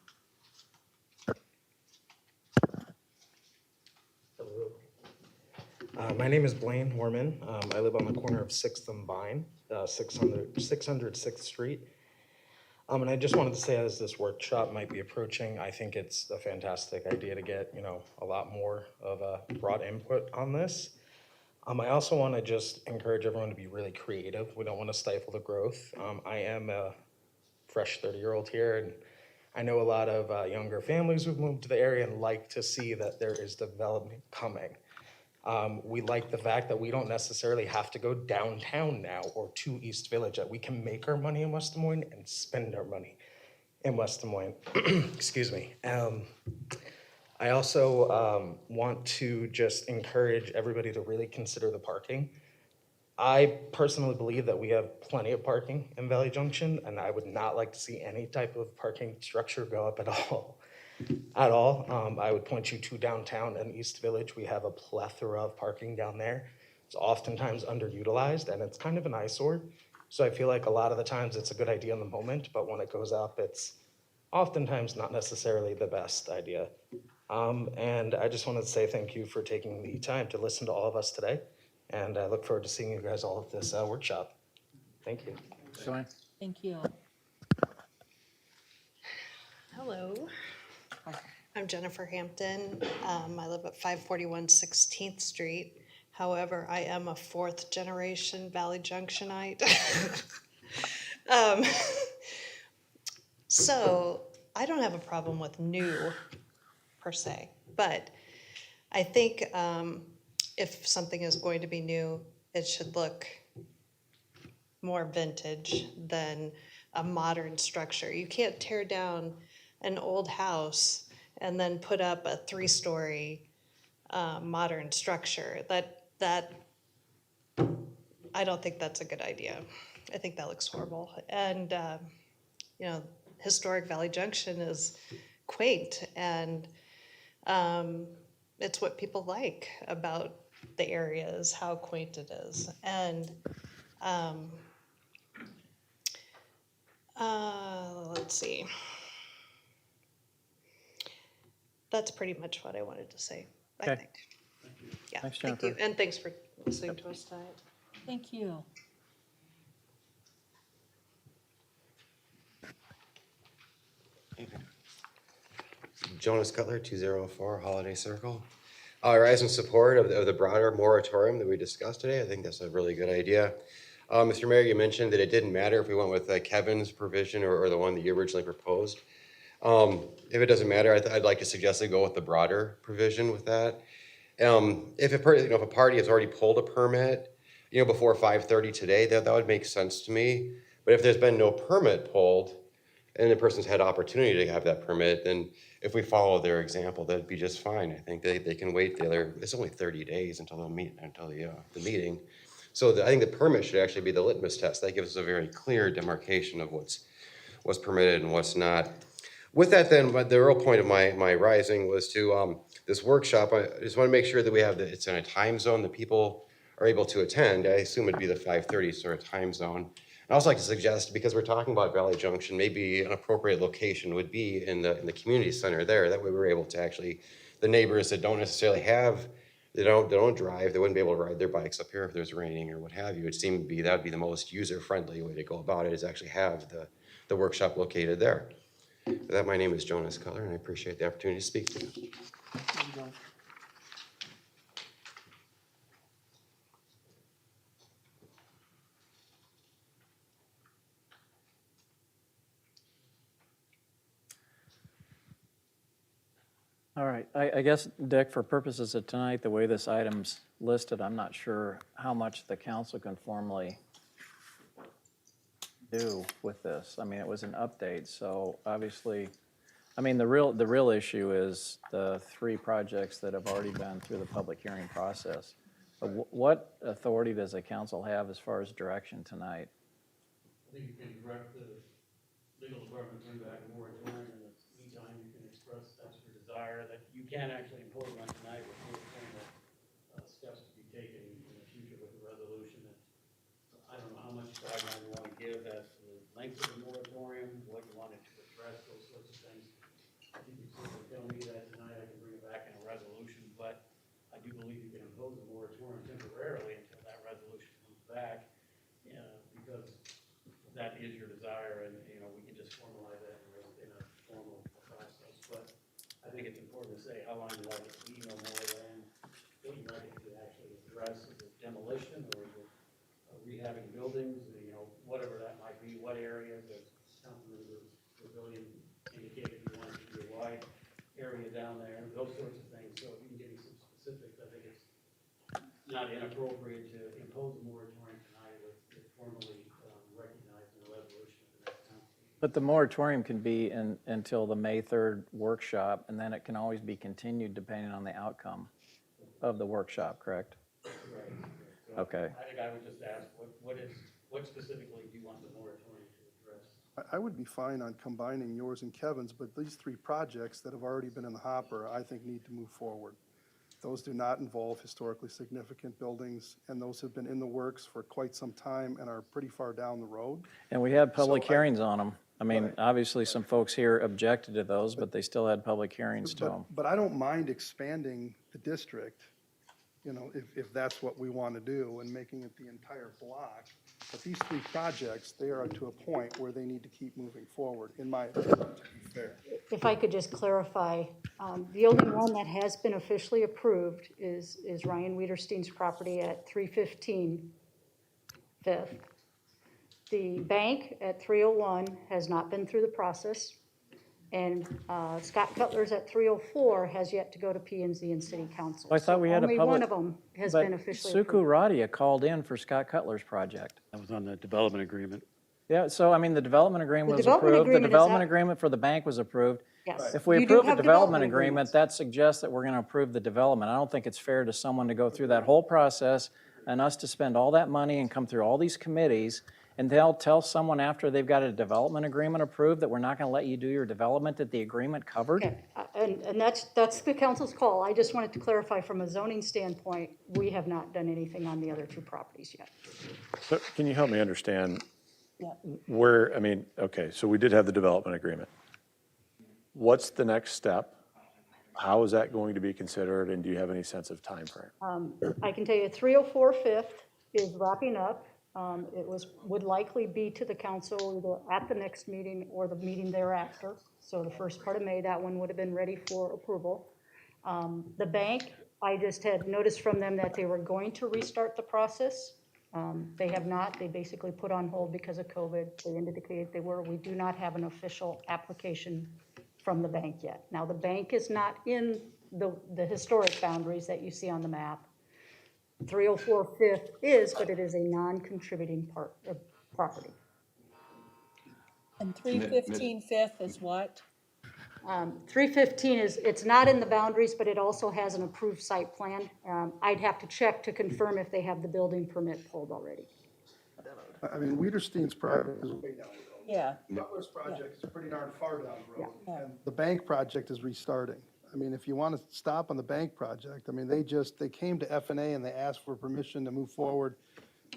My name is Blaine Horman. I live on the corner of 6th and Vine, 606th Street. And I just wanted to say, as this workshop might be approaching, I think it's a fantastic idea to get, a lot more of a broad input on this. I also want to just encourage everyone to be really creative. We don't want to stifle the growth. I am a fresh 30-year-old here, and I know a lot of younger families who've moved to the area and like to see that there is development coming. We like the fact that we don't necessarily have to go downtown now or to East Village, that we can make our money in West Des Moines and spend our money in West Des Moines. Excuse me. I also want to just encourage everybody to really consider the parking. I personally believe that we have plenty of parking in Valley Junction, and I would not like to see any type of parking structure go up at all. I would point you to downtown and East Village. We have a plethora of parking down there. It's oftentimes underutilized, and it's kind of an eyesore. So I feel like a lot of the times it's a good idea in the moment, but when it goes up, it's oftentimes not necessarily the best idea. And I just wanted to say thank you for taking the time to listen to all of us today. And I look forward to seeing you guys all at this workshop. Thank you. Joanne? Thank you. Hello. I'm Jennifer Hampton. I live at 541 16th Street. However, I am a fourth generation Valley Junctionite. So I don't have a problem with new per se, but I think if something is going to be new, it should look more vintage than a modern structure. You can't tear down an old house and then put up a 3-story modern structure. That I don't think that's a good idea. I think that looks horrible. And historic Valley Junction is quaint, and it's what people like about the area is how quaint it is. And let's see. That's pretty much what I wanted to say, I Okay. think. Yeah, Thanks, thank you. Jennifer. And thanks for listening to us tonight. Thank you. Jonas Cutler, 204 Holiday Circle. I rise in support of the broader moratorium that we discussed today. I think that's a really good idea. Mr. Mayor, you mentioned that it didn't matter if we went with Kevin's provision or the one that you originally proposed. If it doesn't matter, I'd like to suggest they go with the broader provision with that. If a party has already pulled a permit, before 5:30 today, that would make sense to me. But if there's been no permit pulled and the person's had opportunity to have that permit, then if we follow their example, that'd be just fine. I think they can wait it's only 30 days until the meeting. So I think the permit should actually be the litmus test. That gives us a very clear demarcation of what's permitted and what's not. With that then, but the real point of my rising was to this workshop. I just want to make sure that it's in a time zone that people are able to attend. I assume it'd be the 5:30 sort of time zone. I'd also like to suggest, because we're talking about Valley Junction, maybe an appropriate location would be in the community center there. That way we're able to actually, the neighbors that don't necessarily they don't drive, they wouldn't be able to ride their bikes up here if there's raining or what have you. It seemed to be, that would be the most user-friendly way to go about it, is actually have the workshop located there. With that, my name is Jonas Cutler, and I appreciate the opportunity to speak to you. All right, I guess, Dick, for purposes of tonight, the way this item's listed, I'm not sure how much the council can formally do with this. I mean, it was an update, so obviously, I mean, the real issue is the 3 projects that have already been through the public hearing process. But what authority does the council have as far as direction tonight? I think you can direct the legal department to bring back a moratorium. In the meantime, you can express extra desire that you can actually impose one tonight with formal steps to be taken in the future with the resolution. I don't know how much guideline you want to give as to the length of the moratorium, what you wanted to address, those sorts of things. I think you simply tell me that tonight, I can bring it back in a resolution, but I do believe believe you can impose a moratorium temporarily until that resolution comes back, because that is your desire, and, we can just formalize that in a formal process. But I think it's important to say how long you like it to be, no more than what you like it to actually address. Is it demolition, or is it rehabbing buildings, whatever that might be, what areas, as Councilman Pavilion indicated, you want it to be a wide area down there, those sorts of things. So if you can give me some specifics, I think it's not inappropriate to impose a moratorium tonight with it formally recognized in a resolution at the next council. But the moratorium can be until the May 3rd workshop, and then it can always be continued depending on the outcome of the workshop, correct? Right. So Okay. I think I would just ask, what specifically do you want the moratorium to address? I would be fine on combining yours and Kevin's, but these three projects that have already been in the hopper, I think need to move forward. Those do not involve historically significant buildings, and those have been in the works for quite some time and are pretty far down the road. And we had public So hearings on them. I mean, Right. obviously, some folks here objected to those, but they still had public hearings to them. But I don't mind expanding the district, if that's what we want to do, and making it the entire block. But these three projects, they are to a point where they need to keep moving forward, in my opinion, to be fair. If I could just clarify, the only one that has been officially approved is Ryan Wiederstein's property at 315 Fifth. The bank at 301 has not been through the process, and Scott Cutler's at 304 has yet to go to P and Z and City Council. I thought we had a Only public. one of them has but been officially Suku approved. Radia called in for Scott Cutler's project. That was on the development agreement. Yeah, so I mean, the development agreement The was development approved. The agreement is development out. agreement for the bank was approved. Yes. If we You do approve the have development agreements. agreement, that suggests that we're going to approve the development. I don't think it's fair to someone to go through that whole process and us to spend all that money and come through all these committees, and they'll tell someone after they've got a development agreement approved that we're not going to let you do your development that the agreement covered? Okay, and that's the council's call. I just wanted to clarify from a zoning standpoint, we have not done anything on the other two properties yet. So can you help me understand Yeah. where, okay, so we did have the development agreement. What's the next step? How is that going to be considered, and do you have any sense of timeframe? I can tell you 304 Fifth is wrapping up. It would likely be to the council either at the next meeting or the meeting thereafter. So the first part of May, that one would have been ready for approval. The bank, I just had noticed from them that they were going to restart the process. They have not. They basically put on hold because of COVID. They indicated they were. We do not have an official application from the bank yet. Now, the bank is not in the historic boundaries that you see on the map. 304 Fifth is, but it is a non-contributing property. And 315 Fifth is what? 315 it's not in the boundaries, but it also has an approved site plan. I'd have to check to confirm if they have the building permit pulled already. Wiederstein's project is way down the road. Yeah. Cutler's project is pretty darn far down the road. Yeah. And the bank project is restarting. If you want to stop on the bank project, they came to FNA and they asked for permission to move forward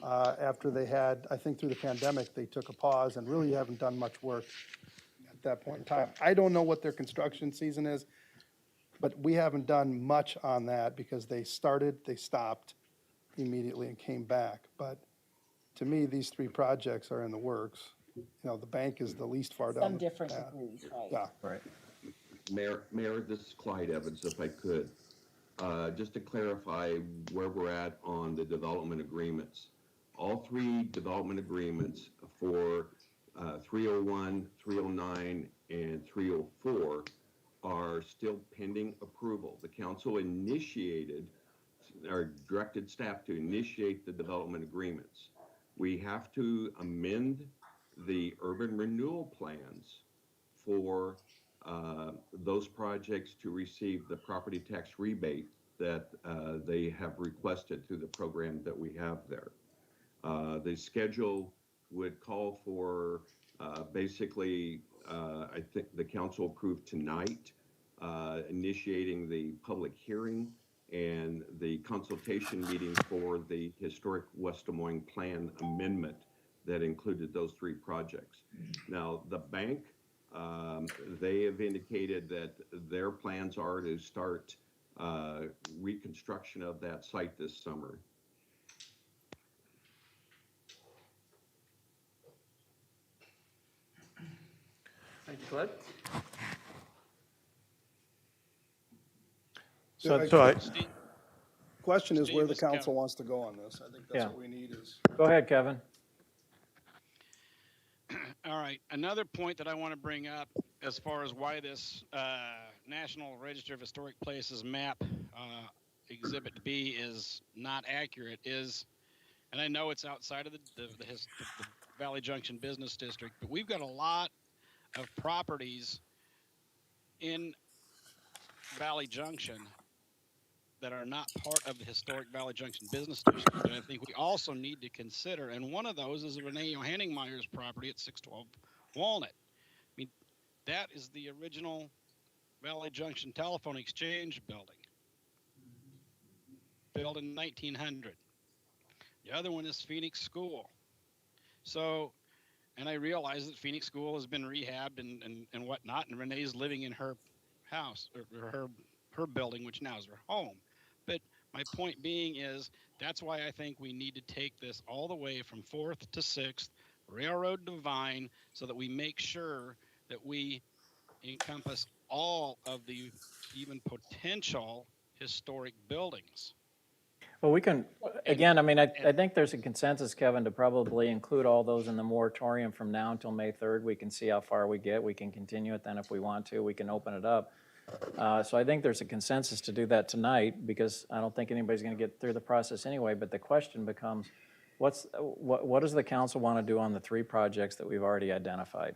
after they had, I think through the pandemic, they took a pause and really haven't done much work at that point in time. I don't know what their construction season is, but we haven't done much on that because they started, they stopped immediately and came back. But to me, these three projects are in the works. The bank is the least far down. Some the different path. degrees, right? Yeah. Right. Mayor, this is Clyde Evans, if I could. Just to clarify where we're at on the development agreements. All three development agreements for 301, 309, and 304 are still pending approval. The council initiated, or directed staff to initiate the development agreements. We have to amend the urban renewal plans for those projects to receive the property tax rebate that they have requested through the program that we have there. The schedule would call for basically, I think the council approved tonight, initiating the public hearing and the consultation meeting for the historic West Des Moines plan amendment that included those three projects. Now, the bank, they have indicated that their plans are to start reconstruction of that site this summer. Thank you, Clint. Question is where the Steve, council wants to go on this. I think that's Yeah. what we need is. Go ahead, Kevin. All right, another point that I want to bring up as far as why this National Register of Historic Places map Exhibit B is not accurate is, and I know it's outside of the Valley Junction Business District, but we've got a lot of properties in Valley Junction that are not part of the historic Valley Junction Business District that I think we also need to consider. And one of those is Renee Hanningmeyer's property at 612 Walnut. I mean, that is the original Valley Junction Telephone Exchange building, built in 1900. The other one is Phoenix School. So, and I realize that Phoenix School has been rehabbed and whatnot, and Renee's living in her house, or her building, which now is her home. But my point being is, that's why I think we need to take this all the way from 4th to 6th, Railroad to Vine, so that we make sure that we encompass all of the even potential historic buildings. Well, we can, again, I mean, I think there's a consensus, Kevin, to probably include all those in the moratorium from now until May 3rd. We can see how far we get. We can continue it then if we want to. We can open it up. So I think there's a consensus to do that tonight, because I don't think anybody's going to get through the process anyway. But the question becomes, what does the council want to do on the 3 projects that we've already identified?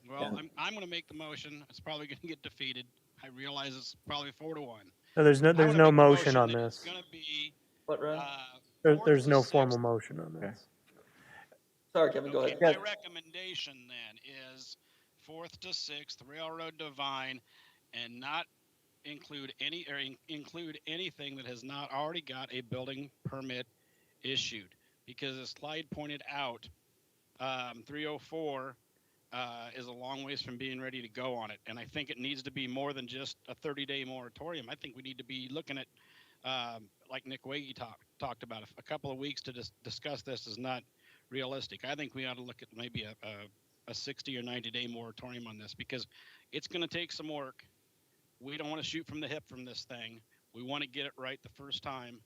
Well, I'm going to make the motion. It's probably going to get defeated. I realize it's probably 4-1. No, there's no motion on this. It's going to be, There's no formal motion on this. Sorry, Kevin, go okay, ahead. my recommendation then is 4th to 6th, Railroad to Vine, and not include include anything that has not already got a building permit issued. Because as Clyde pointed out, 304 is a long ways from being ready to go on it. And I think it needs to be more than just a 30-day moratorium. I think we need to be looking at, like Nick Wege talked about, a couple of weeks to discuss this is not realistic. I think we ought to look at maybe a 60 or 90-day moratorium on this, because it's going to take some work. We don't want to shoot from the hip from this thing. We want to get it right the first time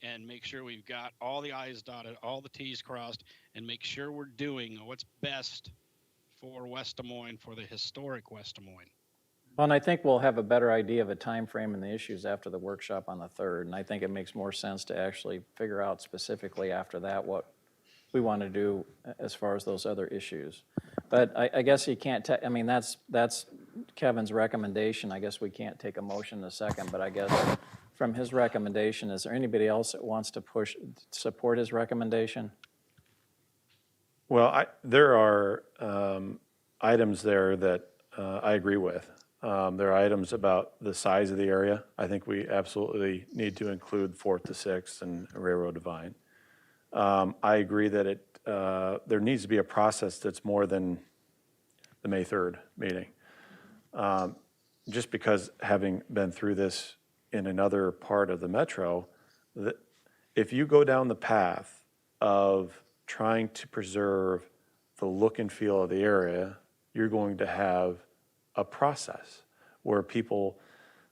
and make sure we've got all the I's dotted, all the T's crossed, and make sure we're doing what's best for West Des Moines, for the historic West Des Moines. Well, and I think we'll have a better idea of a time frame and the issues after the workshop on the 3rd. And I think it makes more sense to actually figure out specifically after that what we want to do as far as those other issues. But I guess you can't, I mean, that's Kevin's recommendation. I guess we can't take a motion in a second, but I guess from his recommendation, is there anybody else that wants to support his recommendation? Well, there are items there that I agree with. There are items about the size of the area. I think we absolutely need to include 4th to 6th and Railroad to Vine. I agree that there needs to be a process that's more than the May 3rd meeting. Just because, having been through this in another part of the metro, that if you go down the path of trying to preserve the look and feel of the area, you're going to have a process where people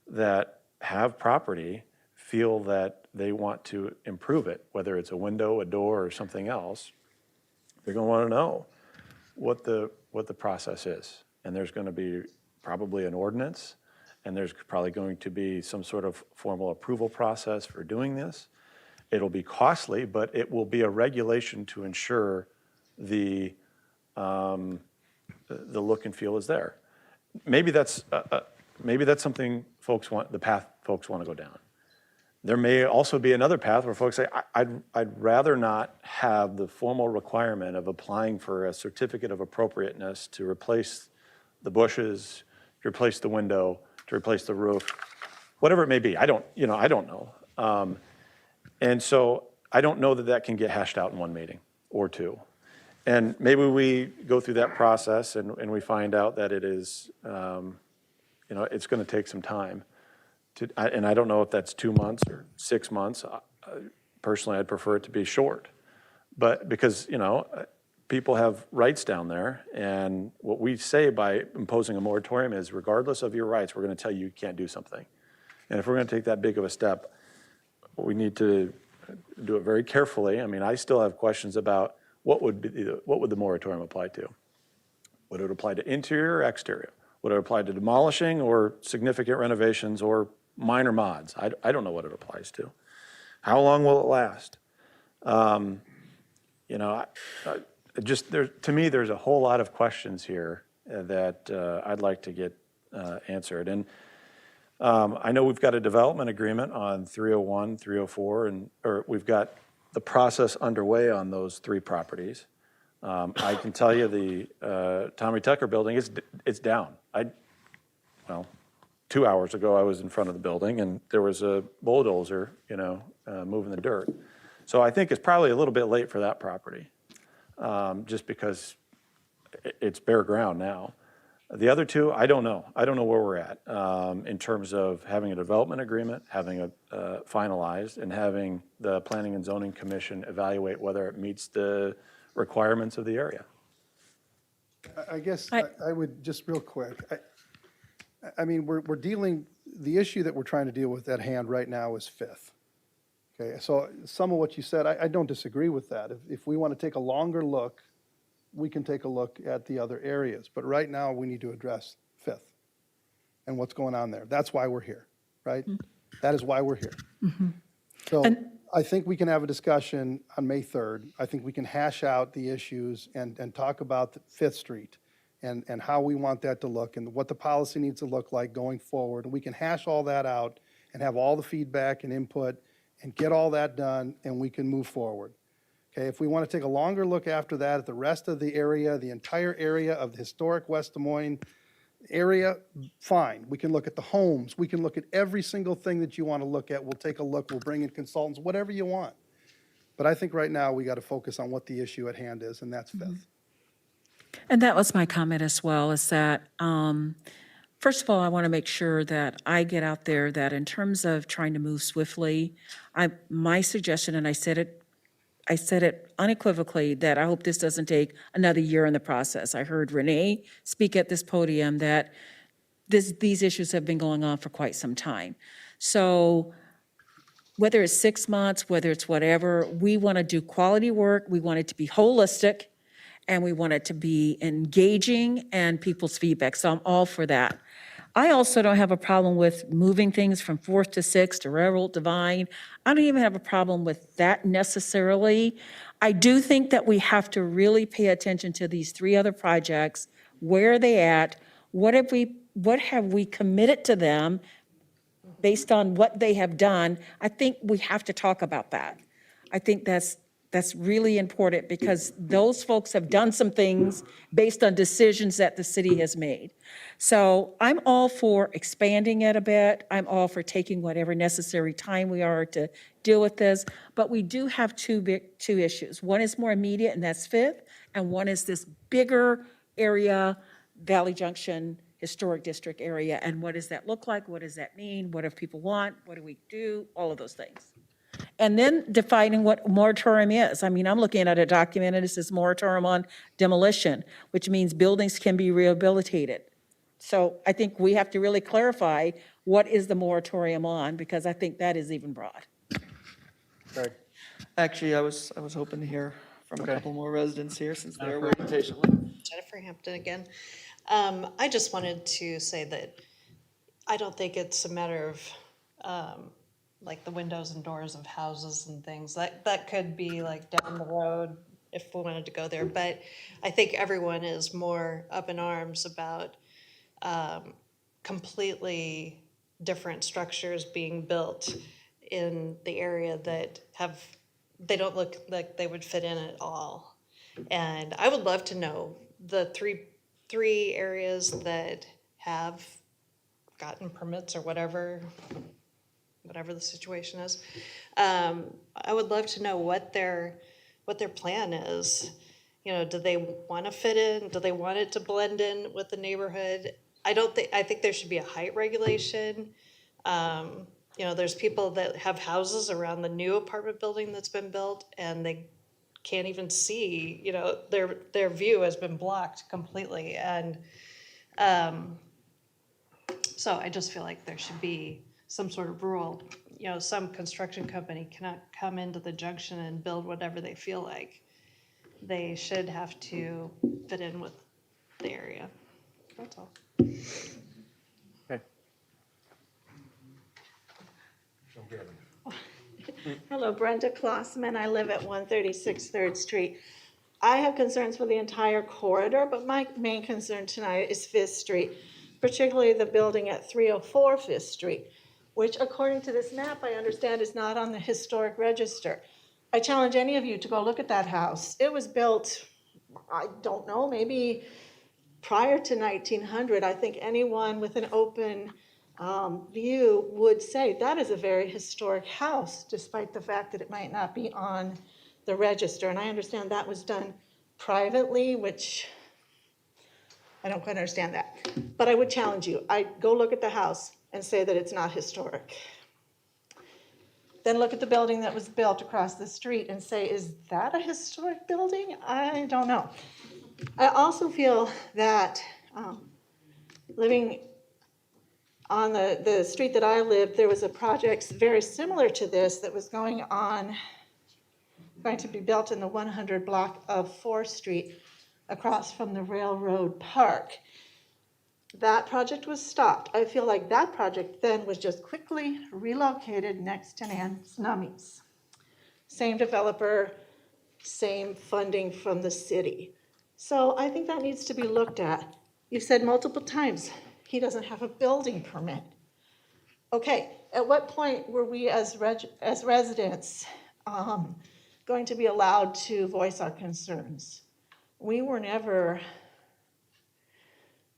that have property feel that they want to improve it, whether it's a window, a door, or something else. They're going to want to know what the process is. And there's going to be probably an ordinance, and there's probably going to be some sort of formal approval process for doing this. It'll be costly, but it will be a regulation to ensure the look and feel is there. Maybe that's something folks want, the path folks want to go down. There may also be another path where folks say, I'd rather not have the formal requirement of applying for a certificate of appropriateness to replace the bushes, to replace the window, to replace the roof, whatever it may be. I don't know. And so I don't know that can get hashed out in one meeting or two. And maybe we go through that process and we find out that it is, it's going to take some time. and I don't know if that's 2 months or 6 months. Personally, I'd prefer it to be short. But because, people have rights down there, and what we say by imposing a moratorium is regardless of your rights, we're going to tell you you can't do something. And if we're going to take that big of a step, we need to do it very carefully. I mean, I still have questions about what would the moratorium apply to? Would it apply to interior or exterior? Would it apply to demolishing or significant renovations or minor mods? I don't know what it applies to. How long will it last? To me, there's a whole lot of questions here that I'd like to get answered. And I know we've got a development agreement on 301, 304, or we've got the process underway on those 3 properties. I can tell you the Tommy Tucker building, it's down. 2 hours ago, I was in front of the building, and there was a bulldozer, moving the dirt. So I think it's probably a little bit late for that property, just because it's bare ground now. The other 2, I don't know. I don't know where we're at in terms of having a development agreement, having it finalized, and having the Planning and Zoning Commission evaluate whether it meets the requirements of the area. I guess I would just real quick. I mean, we're dealing, the issue that we're trying to deal with at hand right now is Fifth. Okay, so some of what you said, I don't disagree with that. If we want to take a longer look, we can take a look at the other areas. But right now, we need to address Fifth and what's going on there. That's why we're here, right? That is why we're here. So I think we can have a discussion on May 3rd. I think we can hash out the issues and talk about Fifth Street and how we want that to look and what the policy needs to look like going forward. And we can hash all that out and have all the feedback and input and get all that done, and we can move forward. Okay, if we want to take a longer look after that at the rest of the area, the entire area of the historic West Des Moines area, fine. We can look at the homes. We can look at every single thing that you want to look at. We'll take a look. We'll bring in consultants, whatever you want. But I think right now we got to focus on what the issue at hand is, and that's Fifth. And that was my comment as well, is that, first of all, I want to make sure that I get out there that in terms of trying to move swiftly, my suggestion, and I said it unequivocally, that I hope this doesn't take another year in the process. I heard Renee speak at this podium that these issues have been going on for quite some time. So whether it's 6 months, whether it's whatever, we want to do quality work, we want it to be holistic, and we want it to be engaging and people's feedback. So I'm all for that. I also don't have a problem with moving things from 4th to 6th to Railroad to Vine. I don't even have a problem with that necessarily. I do think that we have to really pay attention to these 3 other projects. Where are they at? What have we committed to them based on what they have done? I think we have to talk about that. I think that's really important because those folks have done some things based on decisions that the city has made. So I'm all for expanding it a bit. I'm all for taking whatever necessary time we are to deal with this. But we do have two issues. One is more immediate, and that's Fifth, and one is this bigger area, Valley Junction Historic District area. And what does that look like? What does that mean? What do people want? What do we do? All of those things. And then defining what moratorium is. I mean, I'm looking at a document and it says moratorium on demolition, which means buildings can be rehabilitated. So I think we have to really clarify what is the moratorium on, because I think that is even broad. Greg? Actually, I was hoping to hear from a couple more residents here since they're waiting patiently. Jennifer Hampton again. I just wanted to say that I don't think it's a matter of like the windows and doors of houses and things. That could be like down the road if we wanted to go there. But I think everyone is more up in arms about completely different structures being built in the area that they don't look like they would fit in at all. And I would love to know the three areas that have gotten permits or whatever the situation is. I would love to know what their plan is. You know, do they want to fit in? Do they want it to blend in with the neighborhood? I think there should be a height regulation. You know, there's people that have houses around the new apartment building that's been built, and they can't even see, you know, their view has been blocked completely. And so I just feel like there should be some sort of rule. You know, some construction company cannot come into the junction and build whatever they feel like. They should have to fit in with the area. That's all. Hello, Brenda Klossman. I live at 136 3rd Street. I have concerns for the entire corridor, but my main concern tonight is Fifth Street, particularly the building at 304 Fifth Street, which according to this map, I understand is not on the historic register. I challenge any of you to go look at that house. It was built, I don't know, maybe prior to 1900. I think anyone with an open view would say that is a very historic house, despite the fact that it might not be on the register. And I understand that was done privately, which I don't quite understand that. But I would challenge you. I'd go look at the house and say that it's not historic. Then look at the building that was built across the street and say, is that a historic building? I don't know. I also feel that living on the street that I lived, there was a project very similar to this that was going to be built in the 100 block of 4th Street across from the railroad park. That project was stopped. I feel like that project then was just quickly relocated next to Nan's Nummies. Same developer, same funding from the city. So I think that needs to be looked at. You said multiple times, he doesn't have a building permit. Okay, at what point were we as residents going to be allowed to voice our concerns? We were never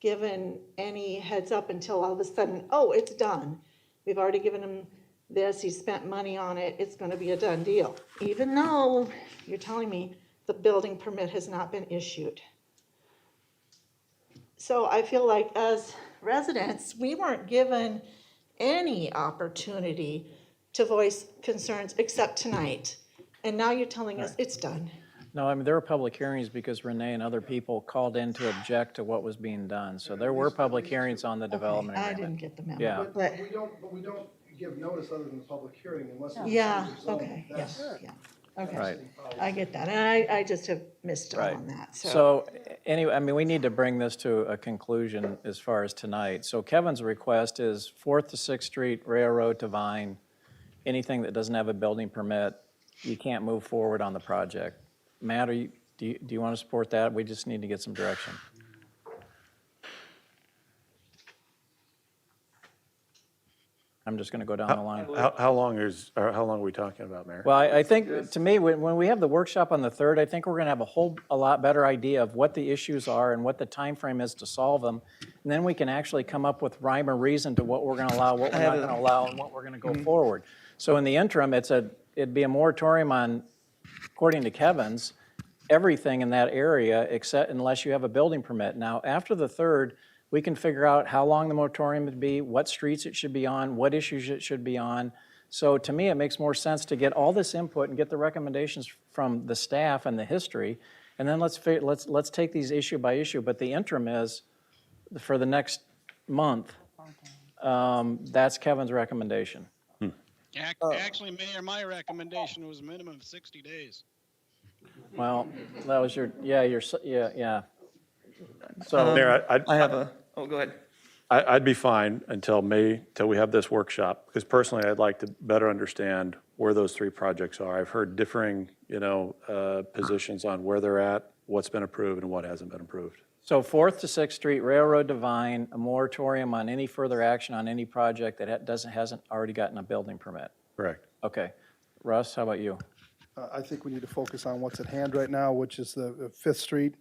given any heads up until all of a sudden, oh, it's done. We've already given him this, he spent money on it, it's gonna be a done deal. Even though you're telling me the building permit has not been issued. So I feel like as residents, we weren't given any opportunity to voice concerns except tonight. And now you're telling us it's done. No, I mean, there were public hearings because Renee and other people called in to object to what was being done. So there were public hearings on the development I agreement. didn't get the memo. Yeah. But But we don't give notice other than the public hearing unless. it's yeah, changed zone. okay, That's- yeah. Okay, Right. I get that, and I just have missed out Right. on that, So anyway, I mean, we need to bring this to a conclusion as far as tonight. So Kevin's request is 4th to 6th Street, Railroad to Vine, anything that doesn't have a building permit, you can't move forward on the project. Matt, do you want to support that? We just need to get some direction. I'm just going to go down the line. How long are we talking about, Mayor? Well, I think, to me, when we have the workshop on the 3rd, I think we're going to have a lot better idea of what the issues are and what the time frame is to solve them. And then we can actually come up with rhyme or reason to what we're going to allow, what we're not going to allow, and what we're going to go forward. So in the interim, it'd be a moratorium on, according to Kevin's, everything in that area except unless you have a building permit. Now, after the 3rd, we can figure out how long the moratorium would be, what streets it should be on, what issues it should be on. So to me, it makes more sense to get all this input and get the recommendations from the staff and the history, and then let's take these issue by issue. But the interim is, for the next month, that's Kevin's recommendation. Actually, Mayor, my recommendation was a minimum of 60 days. Well, that was yeah. So Mayor, I have a, oh, go ahead. I'd be fine until May, till we have this workshop, because personally, I'd like to better understand where those 3 projects are. I've heard differing, positions on where they're at, what's been approved, and what hasn't been approved. So 4th to 6th Street, Railroad to Vine, a moratorium on any further action on any project that hasn't already gotten a building permit. Correct. Okay. Russ, how about you? I think we need to focus on what's at hand right now, which is the Fifth Street.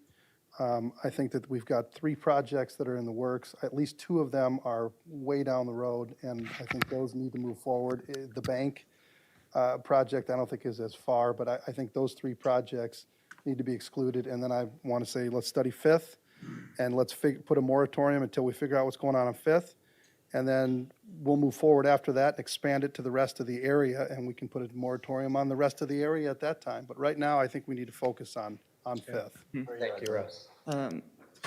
I think that we've got 3 projects that are in the works. At least 2 of them are way down the road, and I think those need to move forward. The bank project, I don't think is as far, but I think those 3 projects need to be excluded. And then I want to say, let's study Fifth, and let's put a moratorium until we figure out what's going on Fifth. And then we'll move forward after that and expand it to the rest of the area, and we can put a moratorium on the rest of the area at that time. But right now, I think we need to focus on Fifth. Thank you, Russ.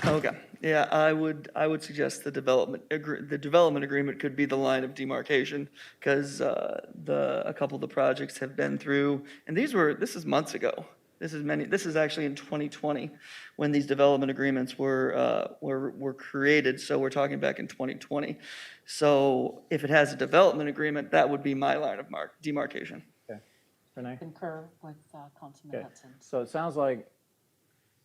Okay, yeah, I would suggest the development agreement could be the line of demarcation, because a couple of the projects have been through, and this is months ago. This is actually in 2020, when these development agreements were created, so we're talking back in 2020. So if it has a development agreement, that would be my line of demarcation. Okay. Renee? Concur with Councilman Okay. Hudson. So it sounds like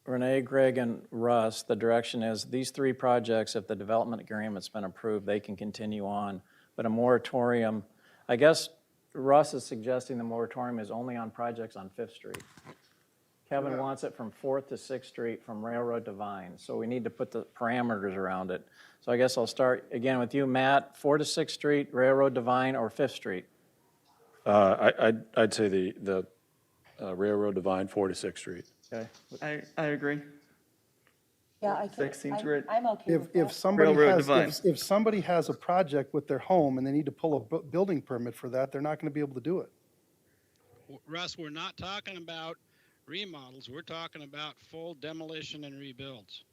Renee, Greg, and Russ, the direction is these three projects, if the development agreement's been approved, they can continue on. But a moratorium, I guess Russ is suggesting the moratorium is only on projects on Fifth Street. Kevin wants it from 4th to 6th Street, from Railroad to Vine. So we need to put the parameters around it. So I guess I'll start again with you, Matt. 4th to 6th Street, Railroad to Vine, or 5th Street? I'd say the Railroad to Vine, 4 to 6th Street. Okay. I agree. Yeah, I think, Six seems right. I'm okay with If that. somebody Railroad has, divine. if somebody has a project with their home and they need to pull a building permit for that, they're not going to be able to do it. Russ, we're not talking about remodels. We're talking about full demolition and rebuilds.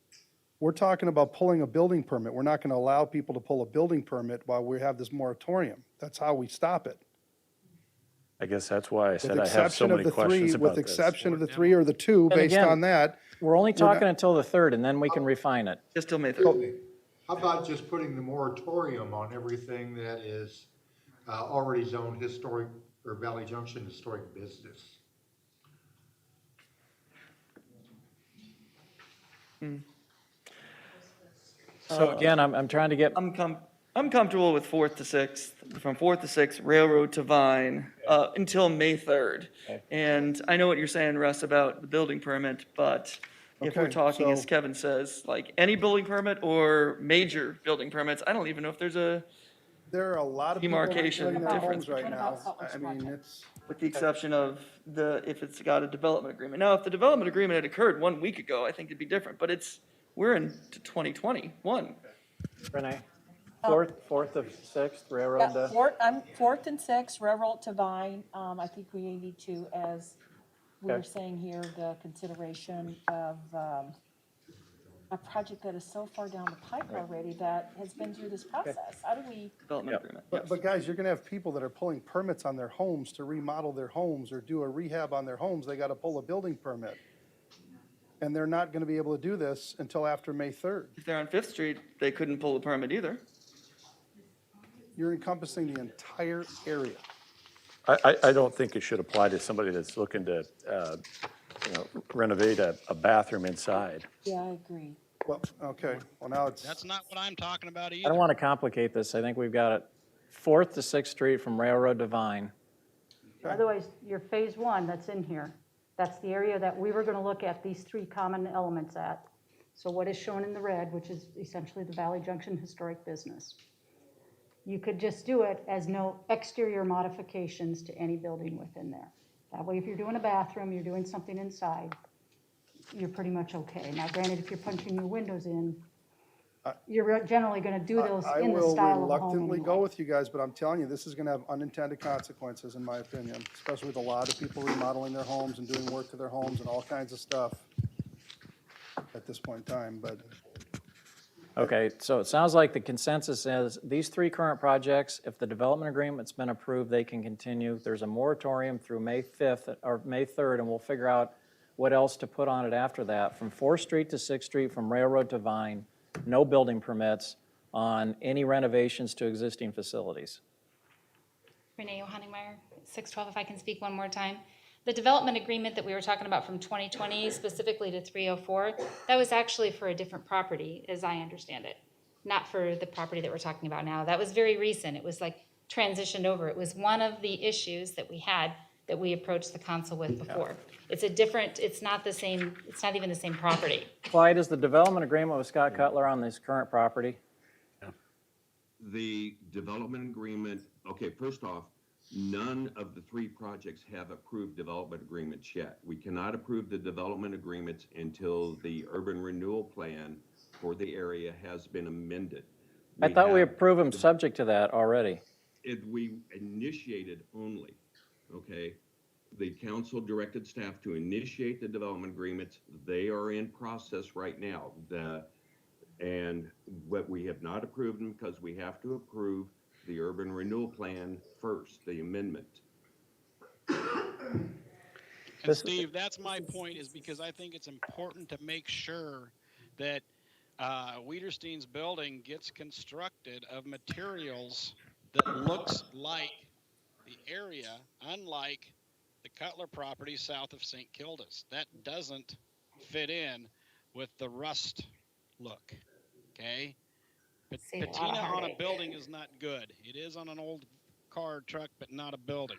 We're talking about pulling a building permit. We're not going to allow people to pull a building permit while we have this moratorium. That's how we stop it. I guess that's why I With said I have so exception of many the questions three, about with this. exception of the three or the two, And based again, on that. We're only We're not- talking until the 3rd, and then we can refine it. Just till May 3rd. How about just putting the moratorium on everything that is already zoned historic, or Valley Junction historic business? So again, I'm trying to get, I'm comfortable with 4th to 6th, from 4th to 6th, Railroad to Vine, until May 3rd. Okay. And I know what you're saying, Russ, about the building permit, but if we're Okay, talking, as so- Kevin says, like any building permit or major building permits, I don't even know if there's a, There are a lot of people Demarcation renting their difference. homes right What now. about Salt Lake I mean, Project? it's, with the exception of if it's got a development agreement. Now, if the development agreement had occurred 1 week ago, I think it'd be different, but we're into 2021. Renee, 4th of 6th, Railroad Yeah, to, I'm 4th and 6th, Railroad to Vine. I think we need to, as we were Okay. saying here, the consideration of a project that is so far down the pipe already that has been through this process. How do we? Development agreement. but guys, you're going to have people that are pulling permits on their homes to remodel their homes or do a rehab on their homes. They got to pull a building permit. And they're not going to be able to do this until after May 3rd. If they're on 5th Street, they couldn't pull a permit either. You're encompassing the entire area. I don't think it should apply to somebody that's looking to, renovate a bathroom inside. Yeah, I agree. Well, okay, well, now it's. That's not what I'm talking about I either. don't want to complicate this. I think we've got it 4th to 6th Street from Railroad to Vine. Otherwise, your phase one that's in here, that's the area that we were going to look at these three common elements at. So what is shown in the red, which is essentially the Valley Junction historic business. You could just do it as no exterior modifications to any building within there. That way, if you're doing a bathroom, you're doing something inside, you're pretty much okay. Now granted, if you're punching your windows in, you're generally going to do those I in the will style of a home reluctantly go anyway. with you guys, but I'm telling you, this is going to have unintended consequences, in my opinion, especially with a lot of people remodeling their homes and doing work to their homes and all kinds of stuff at this point in time, but Okay, so it sounds like the consensus is these three current projects, if the development agreement's been approved, they can continue. There's a moratorium through May 5th or May 3rd, and we'll figure out what else to put on it after that. From 4th Street to 6th Street, from Railroad to Vine, no building permits on any renovations to existing facilities. Renee Johanningmeyer, 612, if I can speak one more time. The development agreement that we were talking about from 2020, specifically to 304, that was actually for a different property, as I understand it, not for the property that we're talking about now. That was very recent. It was like transitioned over. It was one of the issues that we had that we approached the council with before. It's a different, it's not the same, it's not even the same property. Clyde, is the development agreement with Scott Cutler on this current property? The development agreement, okay, first off, none of the three projects have approved development agreements yet. We cannot approve the development agreements until the urban renewal plan for the area has been amended. I thought we have- approved them subject to that already. we initiated only, okay? The council directed staff to initiate the development agreements. They are in process right now. And what we have not approved them because we have to approve the urban renewal plan first, the amendment. And Steve, that's my point, is because I think it's important to make sure that Weiderstein's building gets constructed of materials that looks like the area, unlike the Cutler property south of St. Kilda's. That doesn't fit in with the rust look, okay? Save a lot of Patina on a heartache. building is not good. It is on an old car, truck, but not a building.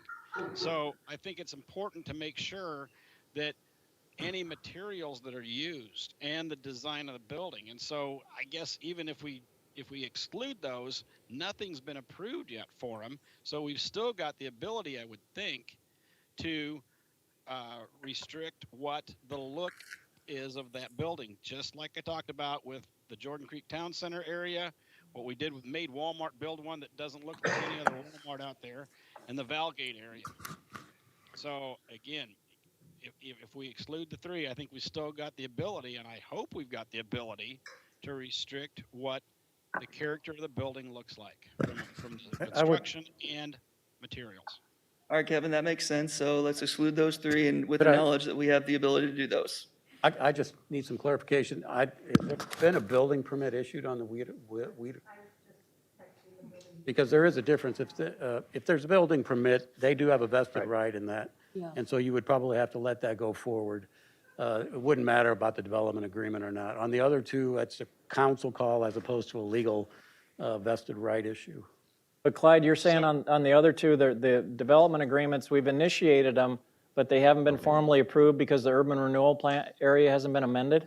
So I think it's important to make sure that any materials that are used and the design of the building. And so I guess even if we exclude those, nothing's been approved yet for them. So we've still got the ability, I would think, to restrict what the look is of that building, just like I talked about with the Jordan Creek Town Center area, what we did with made Walmart build one that doesn't look like any other Walmart out there, and the Valgate area. So again, if we exclude the three, I think we still got the ability, and I hope we've got the ability to restrict what the character of the building looks like from the construction and materials. All right, Kevin, that makes sense. So let's exclude those three and with the But knowledge that we have the ability to do those. I just need some clarification. Has there been a building permit issued on the Weider? Because there is a difference. If there's a building permit, they do have a vested right in that. Yeah. And so you would probably have to let that go forward. It wouldn't matter about the development agreement or not. On the other two, that's a council call as opposed to a legal vested right issue. But Clyde, you're saying on the other two, the development agreements, we've initiated them, but they haven't been formally approved because the urban renewal plan area hasn't been amended?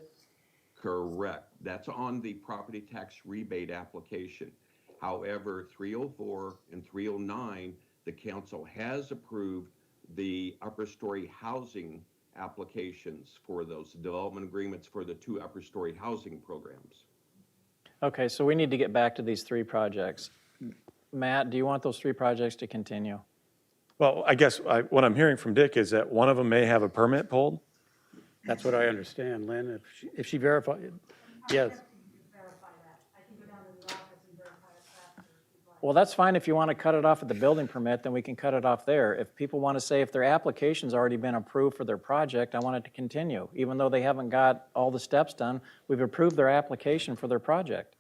Correct. That's on the property tax rebate application. However, 304 and 309, the council has approved the upper story housing applications for those development agreements for the 2 upper story housing programs. Okay, so we need to get back to these 3 projects. Matt, do you want those 3 projects to continue? Well, I guess what I'm hearing from Dick is that one of them may have a permit pulled. That's what I understand, Lynn. If she verified, yes. Well, that's fine if you want to cut it off at the building permit, then we can cut it off there. If people want to say if their application's already been approved for their project, I want it to continue. Even though they haven't got all the steps done, we've approved their application for their project.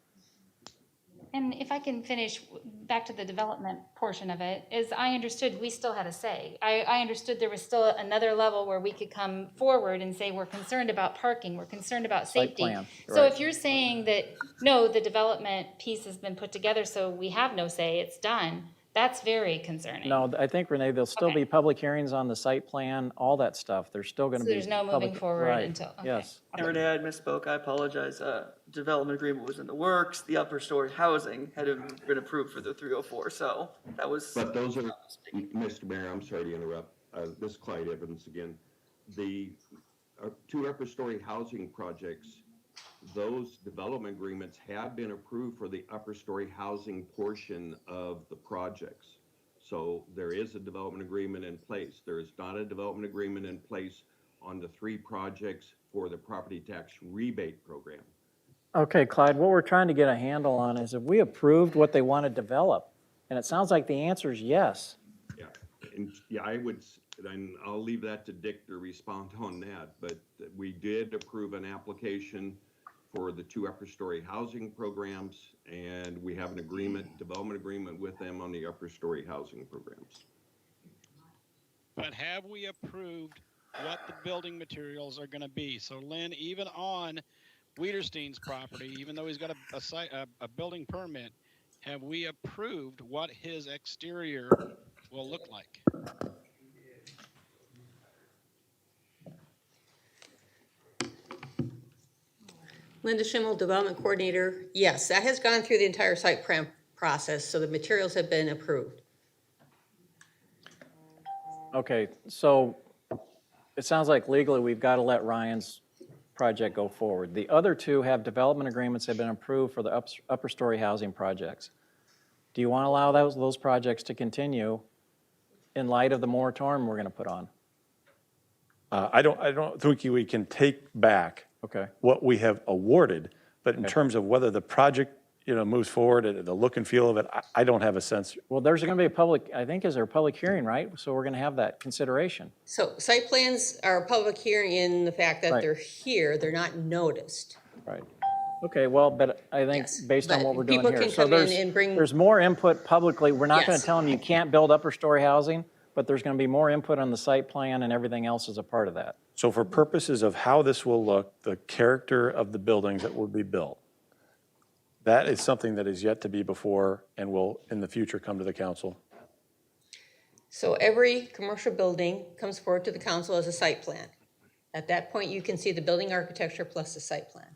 And if I can finish back to the development portion of it, is I understood we still had a say. I understood there was still another level where we could come forward and say, we're concerned about parking, we're concerned about Site safety. plan, So right. if you're saying that, no, the development piece has been put together, so we have no say, it's done, that's very concerning. No, I think, Renee, there'll still be public hearings on the site plan, all that stuff. There's still going to So be. there's no moving public- forward right, until, okay. Yes. And Renee, I misspoke. I apologize. Development agreement was in the works. The upper story housing had been approved for the 304. So that was. But those are, Mr. Mayor, I'm sorry to interrupt. This is Clyde Evans again. The 2 upper story housing projects, those development agreements have been approved for the upper story housing portion of the projects. So there is a development agreement in place. There is not a development agreement in place on the 3 projects for the property tax rebate program. Okay, Clyde, what we're trying to get a handle on is if we approved what they want to develop, and it sounds like the answer is yes. Yeah, and yeah, I would, and I'll leave that to Dick to respond on that, but we did approve an application for the 2 upper story housing programs, and we have an agreement, development agreement with them on the upper story housing programs. But have we approved what the building materials are going to be? So Lynn, even on Weiderstein's property, even though he's got a building permit, have we approved what his exterior will look like? Linda Schimmel, Development Coordinator. Yes, that has gone through the entire site plan process, so the materials have been approved. Okay, so it sounds like legally we've got to let Ryan's project go forward. The other two have development agreements that have been approved for the upper story housing projects. Do you want to allow those projects to continue in light of the moratorium we're going to put on? I don't think we can take back Okay. what we have awarded, but in terms of whether the project, moves forward, the look and feel of it, I don't have a sense. Well, there's going to be a public, I think, is there a public hearing, right? So we're going to have that consideration. So site plans are a public hearing in the fact that Right. they're here, they're not noticed. Right. Okay, well, but I think based on but what we're doing people here. can So come in there's, and bring- there's more input publicly. We're not going Yes. to tell them you can't build upper story housing, but there's going to be more input on the site plan and everything else as a part of that. So for purposes of how this will look, the character of the buildings that will be built, that is something that is yet to be before and will in the future come to the council. So every commercial building comes forward to the council as a site plan. At that point, you can see the building architecture plus the site plan.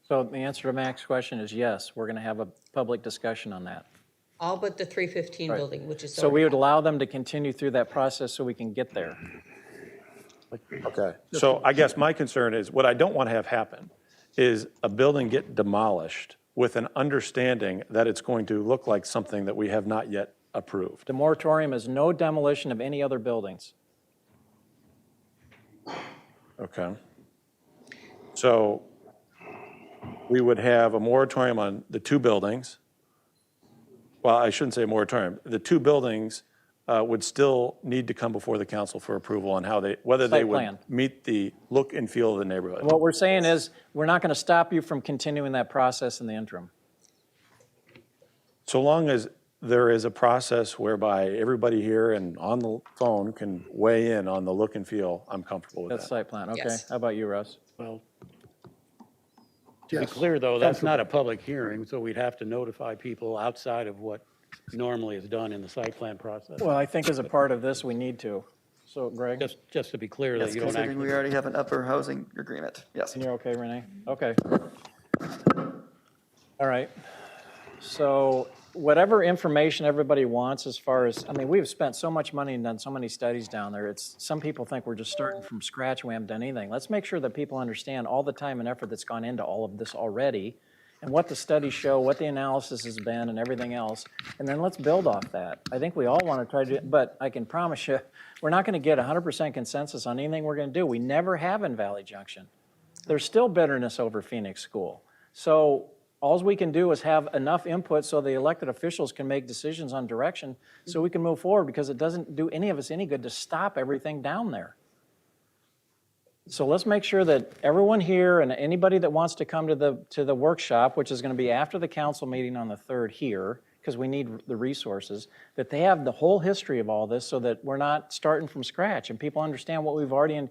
So the answer to Mac's question is yes, we're going to have a public discussion on that. All but the 315 Right. building, which is. So we already- would allow them to continue through that process so we can get there. Okay. So I guess my concern is, what I don't want to have happen is a building get demolished with an understanding that it's going to look like something that we have not yet approved. The moratorium is no demolition of any other buildings. Okay. So we would have a moratorium on the two buildings. Well, I shouldn't say moratorium. The two buildings would still need to come before the council for approval on how whether they Site would plan. meet the look and feel of the neighborhood. What we're saying is, we're not going to stop you from continuing that process in the interim. So long as there is a process whereby everybody here and on the phone can weigh in on the look and feel, I'm comfortable with That's that. site plan, okay. Yes. How about you, Russ? Well, to be Yes. clear, though, that's not a public hearing, so we'd have to notify people outside of what normally is done in the site plan process. Well, I think as a part of this, we need to. So Greg, Just to be clear that Yes, you don't considering we actually. already have an upper housing agreement, yes. and you're okay, Renee? Okay. All right. So whatever information everybody wants as far as, I mean, we've spent so much money and done so many studies down there. Some people think we're just starting from scratch, we haven't done anything. Let's make sure that people understand all the time and effort that's gone into all of this already, and what the studies show, what the analysis has been, and everything else, and then let's build off that. I think we all want to try to, but I can promise you, we're not going to get 100% consensus on anything we're going to do. We never have in Valley Junction. There's still bitterness over Phoenix School. So all we can do is have enough input so the elected officials can make decisions on direction so we can move forward, because it doesn't do any of us any good to stop everything down there. So let's make sure that everyone here and anybody that wants to come to the workshop, which is going to be after the council meeting on the 3rd here, because we need the resources, that they have the whole history of all this so that we're not starting from scratch and people understand what we've already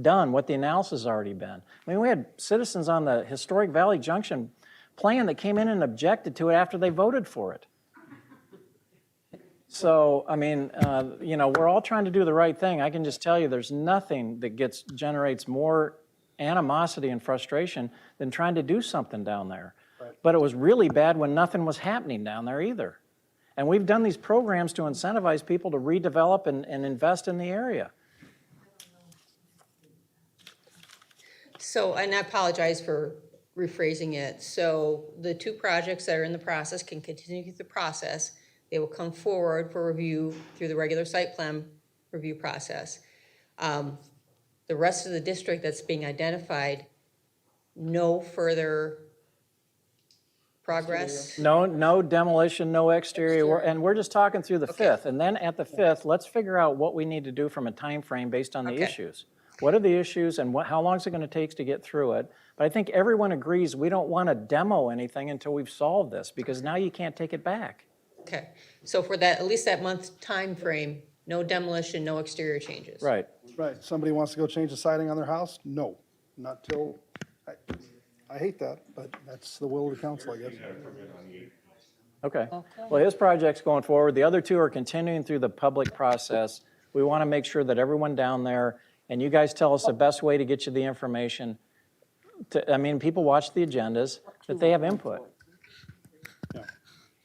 done, what the analysis has already been. I mean, we had citizens on the historic Valley Junction plan that came in and objected to it after they voted for it. So, I mean, we're all trying to do the right thing. I can just tell you there's nothing that generates more animosity and frustration than trying to do something down there. Right. But it was really bad when nothing was happening down there either. And we've done these programs to incentivize people to redevelop and invest in the area. So, and I apologize for rephrasing it. So the two projects that are in the process can continue the process. They will come forward for review through the regular site plan review process. The rest of the district that's being identified, no further progress? No demolition, no exterior, and we're just talking through the 5th. And then at the 5th, let's figure out what we need to do from a time frame based on the issues. What are the issues and how long is it going to take to get through it? But I think everyone agrees we don't want to demo anything until we've solved this, because now you can't take it back. Okay, so for that, at least that month time frame, no demolition, no exterior changes? Right. Right, somebody wants to go change the siding on their house? No, not till, I hate that, but that's the will of the council, I guess. Okay. Well, his project's going forward. The other two are continuing through the public process. We want to make sure that everyone down there, and you guys tell us the best way to get you the information. People watch the agendas, that they have input.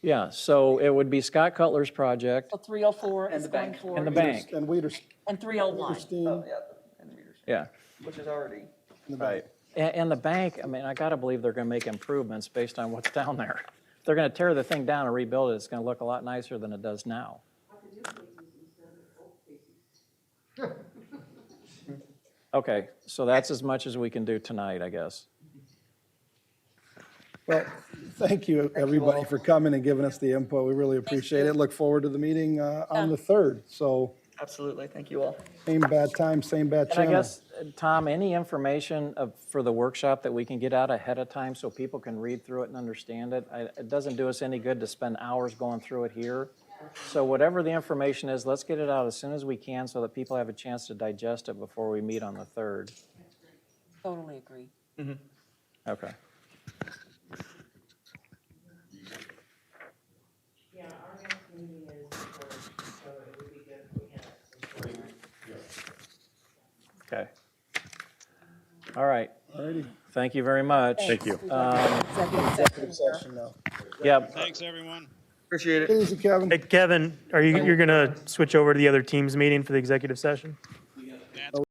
Yeah, so it would be Scott Cutler's project. So 304 is going forward. And the bank. And Weeders. And 301. Weederstein. Yeah. Which is already Right. And the bank, I mean, I gotta believe they're gonna make improvements based on what's down there. If they're gonna tear the thing down and rebuild it, it's gonna look a lot nicer than it does now. Okay, so that's as much as we can do tonight, I guess. Well, thank you, everybody, for coming and giving us the input. We really appreciate it. Look forward to the meeting on the 3rd. So Absolutely, thank you all. same bad time, same bad And I channel. guess, Tom, any information for the workshop that we can get out ahead of time so people can read through it and understand it? It doesn't do us any good to spend hours going through it here. So whatever the information is, let's get it out as soon as we can so that people have a chance to digest it before we meet on the 3rd. Totally agree. Okay. Yeah, our next meeting is, so it would be good if we had some. Okay. All right. Alrighty. Thank you very much. Thank you. Executive session now. Yep. Thanks, everyone. Appreciate it. Easy, Kevin. Hey, Kevin, you're going to switch over to the other team's meeting for the executive session?